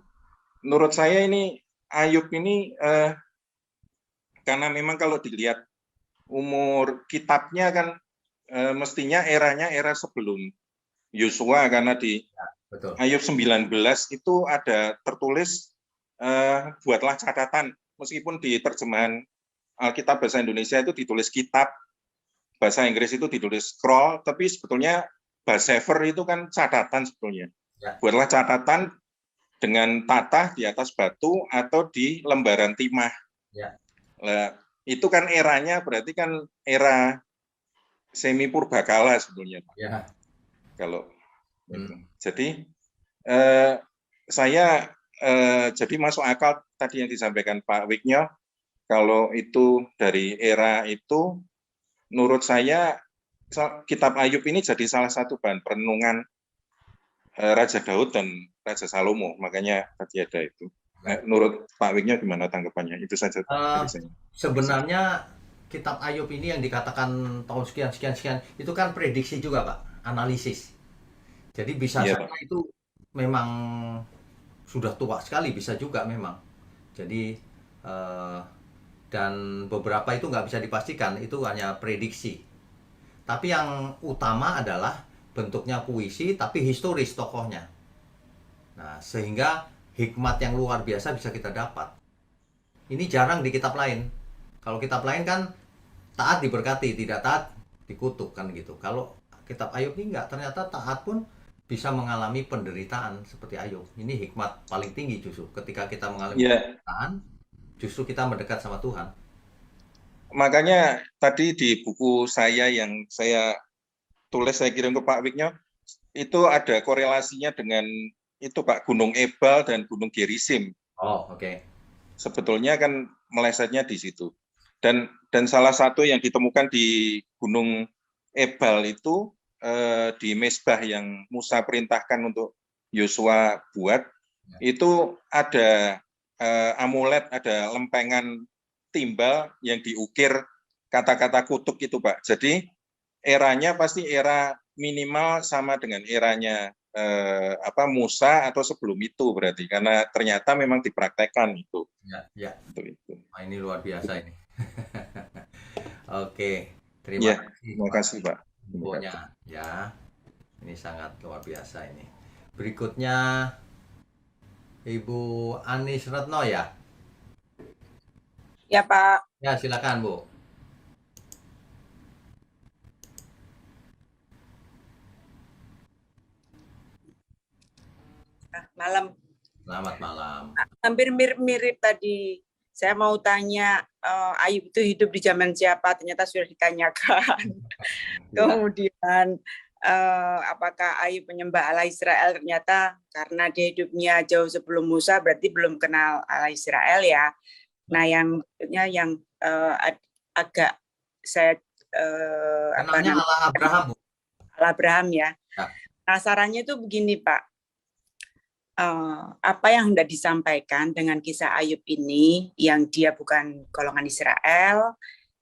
menurut saya ini Ayub ini karena memang kalau dilihat umur kitabnya kan mestinya era sebelum Yosua, karena di Betul. Ayub 19 itu ada tertulis buatlah catatan, meskipun di terjemahan Alkitab bahasa Indonesia itu ditulis kitab, bahasa Inggris itu ditulis scroll, tapi sebetulnya basever itu kan catatan sebetulnya. Ya. Buatlah catatan dengan tatah di atas batu atau di lembaran timah. Ya. Nah, itu kan eranya berarti kan era semi purbakala sebetulnya. Ya. Kalau jadi saya jadi masuk akal tadi yang disampaikan Pak Wignyo, kalau itu dari era itu, menurut saya kitab Ayub ini jadi salah satu bahan perenungan Raja Daud dan Raja Salomo, makanya tadi ada itu. Menurut Pak Wignyo gimana tanggapannya? Itu saja dari saya. Sebenarnya kitab Ayub ini yang dikatakan tahun sekian itu kan prediksi juga, Pak, analisis. Jadi bisa saja itu memang sudah tua sekali, bisa juga memang. Jadi dan beberapa itu nggak bisa dipastikan, itu hanya prediksi. Tapi yang utama adalah bentuknya puisi, tapi historis tokohnya. Nah, sehingga hikmat yang luar biasa bisa kita dapat. Ini jarang di kitab lain. Kalau kitab lain kan taat diberkati, tidak taat dikutuk kan gitu. Kalau kitab Ayub ini enggak, ternyata taat pun bisa mengalami penderitaan seperti Ayub. Ini hikmat paling tinggi justru. Ketika kita mengalami penderitaan, justru kita mendekat sama Tuhan. Makanya tadi di buku saya yang saya tulis, saya kirim ke Pak Wignyo, itu ada korelasinya dengan itu Pak, Gunung Ebal dan Gunung Gerizim. Oh, oke. Sebetulnya kan melesetnya di situ. Dan salah satu yang ditemukan di Gunung Ebal itu di Mesbah yang Musa perintahkan untuk Yosua buat, itu ada amulet, ada lempengan timbal yang diukir kata-kata kutuk itu, Pak. Jadi eranya pasti era minimal sama dengan eranya Musa atau sebelum itu berarti, karena ternyata memang dipraktekkan itu. Ya. Itu. Nah, ini luar biasa ini. Oke, terima kasih. Terima kasih, Pak. Infonya ya. Ini sangat luar biasa ini. Berikutnya Ibu Anis Retno ya. Ya, Pak. Ya, silakan, Bu. Malam. Selamat malam. Hampir mirip tadi. Saya mau tanya, Ayub itu hidup di zaman siapa? Ternyata sudah ditanyakan. Kemudian, apakah Ayub menyembah Allah Israel? Ternyata karena dia hidupnya jauh sebelum Musa, berarti belum kenal Allah Israel ya. Nah, yang agak saya namanya Allah Abraham, Bu. Allah Abraham ya. Nah, sarannya itu begini, Pak. Apa yang hendak disampaikan dengan kisah Ayub ini, yang dia bukan golongan Israel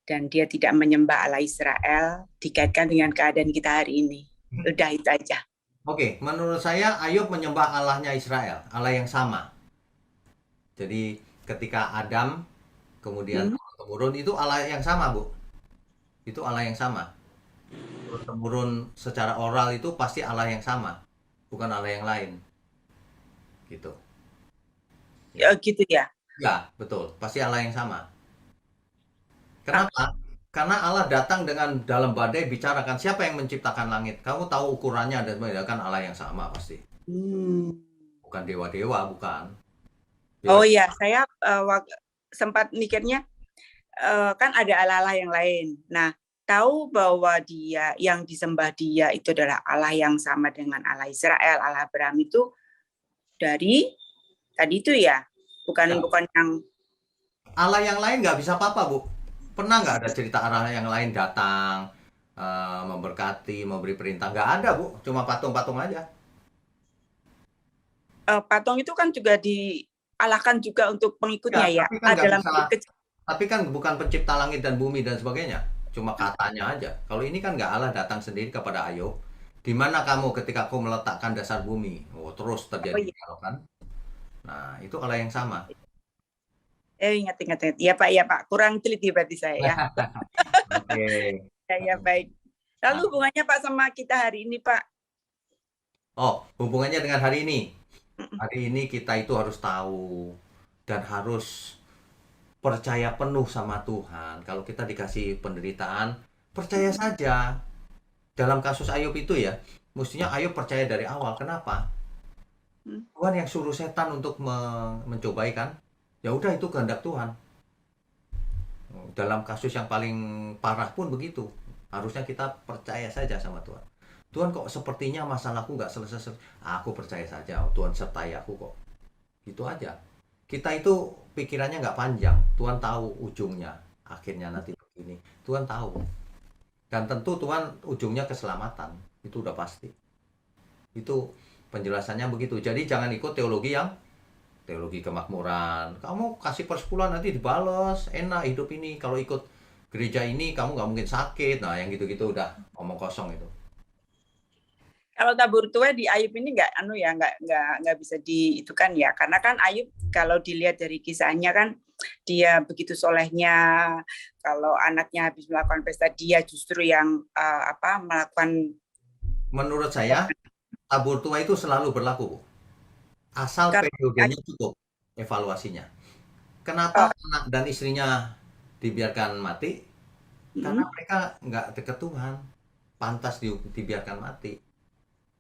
dan dia tidak menyembah Allah Israel, dikaitkan dengan keadaan kita hari ini. Udah itu aja. Oke, menurut saya Ayub menyembah Allahnya Israel, Allah yang sama. Jadi ketika Adam kemudian turun-temurun itu Allah yang sama, Bu. Itu Allah yang sama. Turun-temurun secara oral itu pasti Allah yang sama, bukan Allah yang lain. Gitu. Ya, gitu ya? Ya, betul. Pasti Allah yang sama. Kenapa? Karena Allah datang dengan dalam badai bicarakan siapa yang menciptakan langit. Kamu tahu ukurannya dan kan Allah yang sama pasti. Bukan dewa-dewa, bukan. Oh ya, saya sempat mikirnya kan ada Allah-Allah yang lain. Nah, tahu bahwa dia yang disembah dia itu adalah Allah yang sama dengan Allah Israel, Allah Abraham itu dari tadi itu ya, bukan yang Allah yang lain nggak bisa apa-apa, Bu. Pernah nggak ada cerita Allah yang lain datang memberkati, memberi perintah? Nggak ada, Bu. Cuma patung-patung aja. Patung itu kan juga dialahkan juga untuk pengikutnya ya. Tapi kan bukan pencipta langit dan bumi dan sebagainya. Cuma katanya aja. Kalau ini kan nggak Allah datang sendiri kepada Ayub. Di mana kamu ketika aku meletakkan dasar bumi? Oh, terus terjadi dialog kan? Nah, itu Allah yang sama. Ingat. Ya Pak. Kurang teliti berarti saya ya. Oke. Ya, baik. Lalu hubungannya Pak sama kita hari ini, Pak? Oh, hubungannya dengan hari ini. Hari ini kita itu harus tahu dan harus percaya penuh sama Tuhan. Kalau kita dikasih penderitaan, percaya saja. Dalam kasus Ayub itu ya, mestinya Ayub percaya dari awal. Kenapa? Tuhan yang suruh setan untuk mencobai kan? Ya udah, itu kehendak Tuhan. Dalam kasus yang paling parah pun begitu. Harusnya kita percaya saja sama Tuhan. Tuhan, kok sepertinya masalahku nggak selesai. Aku percaya saja, Tuhan sertai aku kok. Gitu aja. Kita itu pikirannya nggak panjang. Tuhan tahu ujungnya. Akhirnya nanti begini. Tuhan tahu. Dan tentu Tuhan ujungnya keselamatan. Itu udah pasti. Itu penjelasannya begitu. Jadi jangan ikut teologi kemakmuran. Kamu kasih persepuluhan nanti dibales. Enak hidup ini. Kalau ikut gereja ini kamu nggak mungkin sakit. Nah, yang gitu-gitu udah omong kosong itu. Kalau tabur tuai di Ayub ini nggak bisa diitukan ya, karena kan Ayub kalau dilihat dari kisahnya kan dia begitu solehnya. Kalau anaknya habis melakukan pesta, dia justru yang melakukan. Menurut saya tabur tuai itu selalu berlaku, Bu. Asal periodenya cukup evaluasinya. Kenapa anak dan istrinya dibiarkan mati? Karena mereka nggak dekat Tuhan, pantas dibiarkan mati.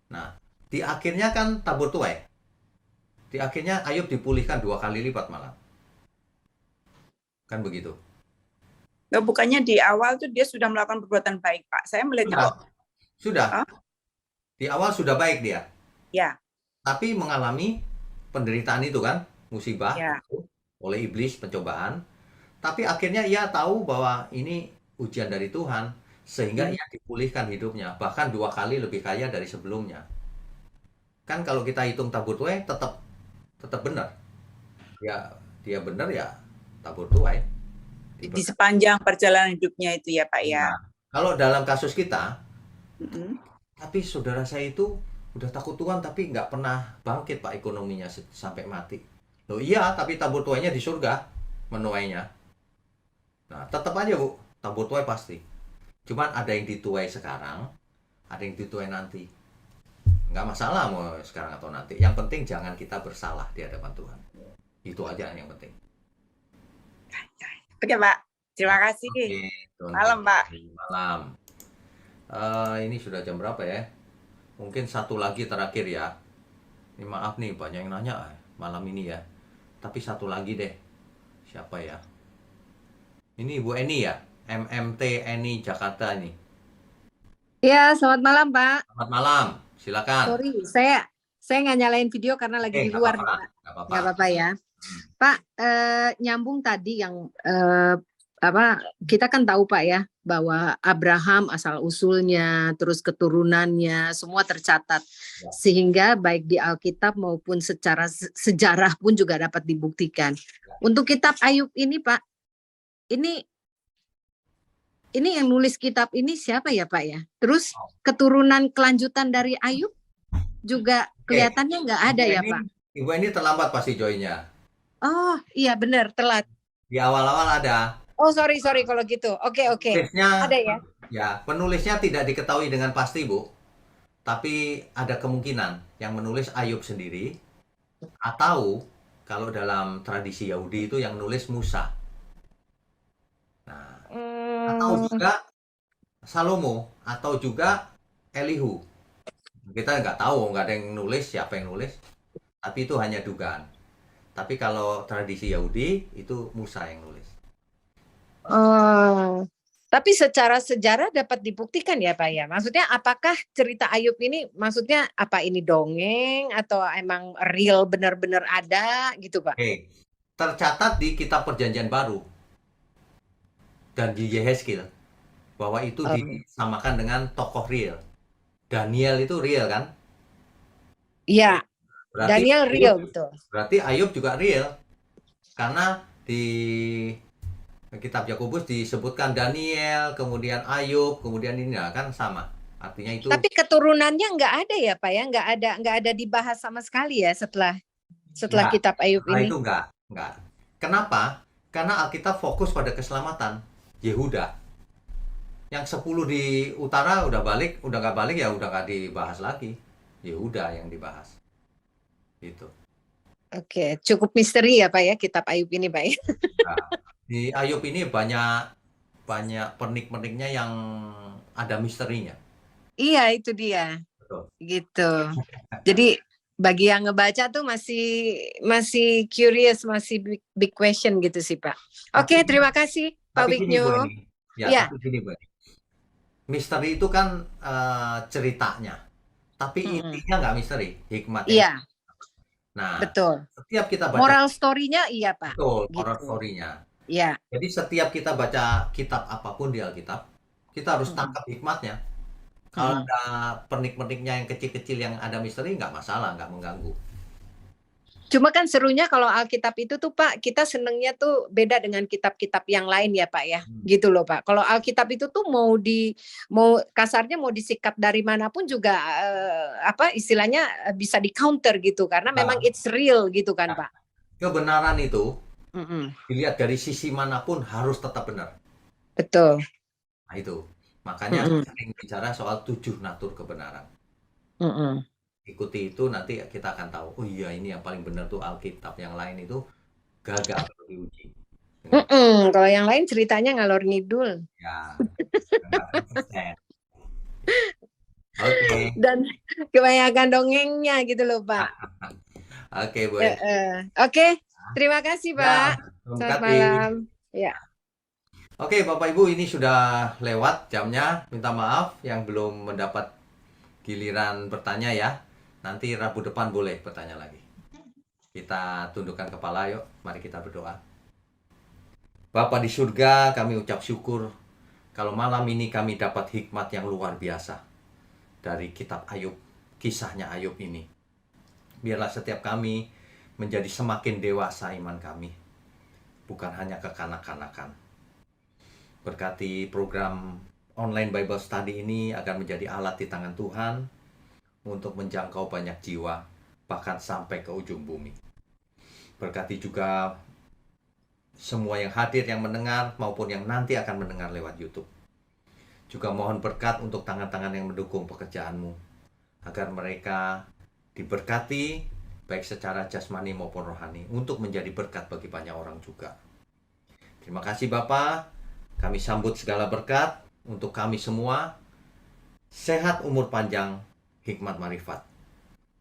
Nah, di akhirnya kan tabur tuai. Di akhirnya Ayub dipulihkan 2 kali lipat malah. Kan begitu. Bukannya di awal tuh dia sudah melakukan perbuatan baik, Pak. Saya melihatnya Sudah. Di awal sudah baik dia. Ya. Tapi mengalami penderitaan itu kan, musibah ya. Oleh iblis, pencobaan. Tapi akhirnya ia tahu bahwa ini ujian dari Tuhan. Sehingga ia dipulihkan hidupnya, bahkan 2 kali lebih kaya dari sebelumnya. Kan kalau kita hitung tabur tuai tetap benar. Ya, dia benar ya tabur tuai. Di sepanjang perjalanan hidupnya itu ya Pak ya. Nah, kalau dalam kasus kita, Mm-mm. tapi saudara saya itu udah takut Tuhan tapi nggak pernah bangkit Pak ekonominya sampai mati. Loh iya, tapi tabur tuainya di surga menuainya. Nah, tetap aja Bu, tabur tuai pasti. Cuman ada yang dituai sekarang, ada yang dituai nanti. Nggak masalah mau sekarang atau nanti. Yang penting jangan kita bersalah di hadapan Tuhan. Itu aja yang penting. Oke Pak, terima kasih. Oke, Malam Pak. malam. Ini sudah jam berapa ya? Mungkin satu lagi terakhir ya. Ini maaf nih banyak yang nanya malam ini ya. Tapi satu lagi deh. Siapa ya? Ini Ibu Eni ya? MMT Eni Jakarta nih. Ya, selamat malam Pak. Selamat malam. Silakan. Sorry, saya nggak nyalain video karena lagi di Nggak luar. apa-apa. Pak. Nggak apa-apa. Nggak apa-apa ya. Pak, nyambung tadi yang kita kan tahu Pak ya bahwa Abraham asal usulnya, terus keturunannya semua tercatat sehingga baik di Alkitab maupun secara sejarah pun juga dapat dibuktikan. Untuk kitab Ayub ini Pak, ini yang nulis kitab ini siapa ya Pak ya? Terus keturunan kelanjutan dari Ayub juga kelihatannya nggak ada ya Pak? Ibu Eni terlambat pasti joinnya. Oh iya benar telat. Di awal-awal ada. Oh sorry kalau gitu. Oke. Penulisnya, Ada ya? Ya, penulisnya tidak diketahui dengan pasti, Bu. Tapi ada kemungkinan yang menulis Ayub sendiri, atau kalau dalam tradisi Yahudi itu yang nulis Musa. Nah, atau juga Salomo, atau juga Elihu. Kita nggak tahu, nggak ada yang nulis, siapa yang nulis. Tapi itu hanya dugaan. Tapi kalau tradisi Yahudi, itu Musa yang nulis. Oh, tapi secara sejarah dapat dibuktikan ya Pak ya. Maksudnya apakah cerita Ayub ini maksudnya apa ini dongeng atau emang real benar-benar ada gitu Pak? Oke. Tercatat di Kitab Perjanjian Baru dan di Yehezkiel bahwa itu disamakan dengan tokoh real. Daniel itu real kan? Iya. Daniel real betul. Berarti Ayub juga real. Karena di Kitab Yakobus disebutkan Daniel, kemudian Ayub, kemudian ini kan sama. Artinya itu. Tapi keturunannya nggak ada ya Pak ya, nggak ada dibahas sama sekali ya setelah Kitab Ayub ini. Itu nggak. Kenapa? Karena Alkitab fokus pada keselamatan Yehuda. Yang 10 di utara udah nggak balik ya udah nggak dibahas lagi. Yehuda yang dibahas. Gitu. Oke, cukup misteri ya Pak ya Kitab Ayub ini Pak ya. Nah, di Ayub ini banyak pernik-perniknya yang ada misterinya. Iya itu dia. Betul. Gitu. Jadi bagi yang ngebaca tuh masih curious, masih big question gitu sih Pak. Oke, terima kasih Pak Wigno. Ya, tapi gini Bu Eni. Misteri itu kan ceritanya, tapi intinya nggak misteri, hikmatnya. Iya. Nah, betul. Setiap kita baca moral story-nya iya Pak. Betul, moral gitu. story-nya. Iya. Jadi setiap kita baca kitab apapun di Alkitab, kita harus tangkap hikmatnya. Kalau ada pernik-perniknya yang kecil-kecil yang ada misteri, nggak masalah, nggak mengganggu. Cuma kan serunya kalau Alkitab itu tuh Pak, kita senengnya tuh beda dengan kitab-kitab yang lain ya Pak ya, gitu loh Pak. Kalau Alkitab itu tuh mau kasarnya mau disikat dari manapun juga istilahnya bisa di counter gitu, karena memang it's real gitu kan Pak. Kebenaran itu dilihat dari sisi manapun harus tetap benar. Betul. Nah itu, makanya sering bicara soal 7 natur kebenaran. Ikuti itu nanti kita akan tahu. Oh iya ini yang paling benar tuh Alkitab, yang lain itu gagal kalau diuji. Kalau yang lain ceritanya ngalor ngidul. Ya. Oke. Dan kebanyakan dongengnya gitu loh Pak. Oke Bu. Oke, terima kasih Pak. Selamat malam. Ya. Oke Bapak Ibu, ini sudah lewat jamnya. Minta maaf yang belum mendapat giliran bertanya ya. Nanti Rabu depan boleh bertanya lagi. Kita tundukkan kepala, yuk. Mari kita berdoa. Bapa di surga, kami ucap syukur kalau malam ini kami dapat hikmat yang luar biasa dari kitab Ayub, kisahnya Ayub ini. Biarlah setiap kami menjadi semakin dewasa iman kami. bukan hanya kekanak-kanakan. Berkati program online Bible Study ini agar menjadi alat di tangan Tuhan untuk menjangkau banyak jiwa, bahkan sampai ke ujung bumi. Berkati juga semua yang hadir, yang mendengar, maupun yang nanti akan mendengar lewat YouTube. Juga mohon berkat untuk tangan-tangan yang mendukung pekerjaanmu, agar mereka diberkati, baik secara jasmani maupun rohani, untuk menjadi berkat bagi banyak orang juga. Terima kasih Bapa, kami sambut segala berkat untuk kami semua, sehat, umur panjang, hikmat marifat.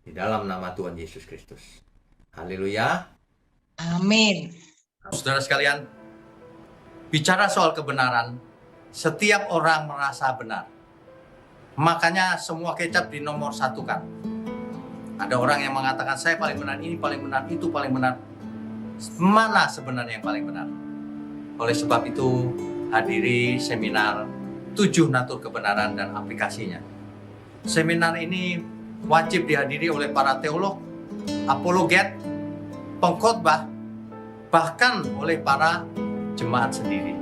Di dalam nama Tuhan Yesus Kristus. Haleluya. Amin. Saudara sekalian, bicara soal kebenaran, setiap orang merasa benar. Makanya semua kecap dinomor satukan. Ada orang yang mengatakan saya paling benar, ini paling benar, itu paling benar. Mana sebenarnya yang paling benar? Oleh sebab itu, hadiri seminar 7 natur kebenaran dan aplikasinya. Seminar ini wajib dihadiri oleh para teolog, apologet, pengkhotbah, bahkan oleh para jemaat sendiri,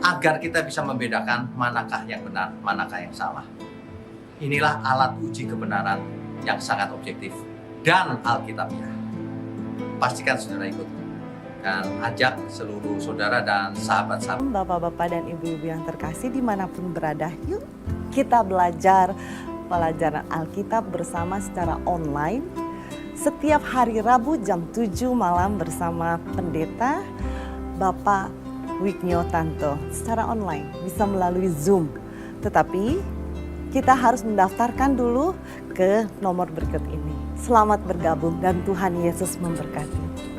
agar kita bisa membedakan manakah yang benar, manakah yang salah. Inilah alat uji kebenaran yang sangat objektif dan alkitabiah. Pastikan saudara ikut dan ajak seluruh saudara dan sahabat-sahabat. Bapak-bapak dan ibu-ibu yang terkasih dimanapun berada, yuk kita belajar pelajaran Alkitab bersama secara online setiap hari Rabu jam 7 malam bersama Pendeta Bapak Wignio Tanto secara online, bisa melalui Zoom. Tetapi kita harus mendaftarkan dulu ke nomor berikut ini. Selamat bergabung dan Tuhan Yesus memberkati.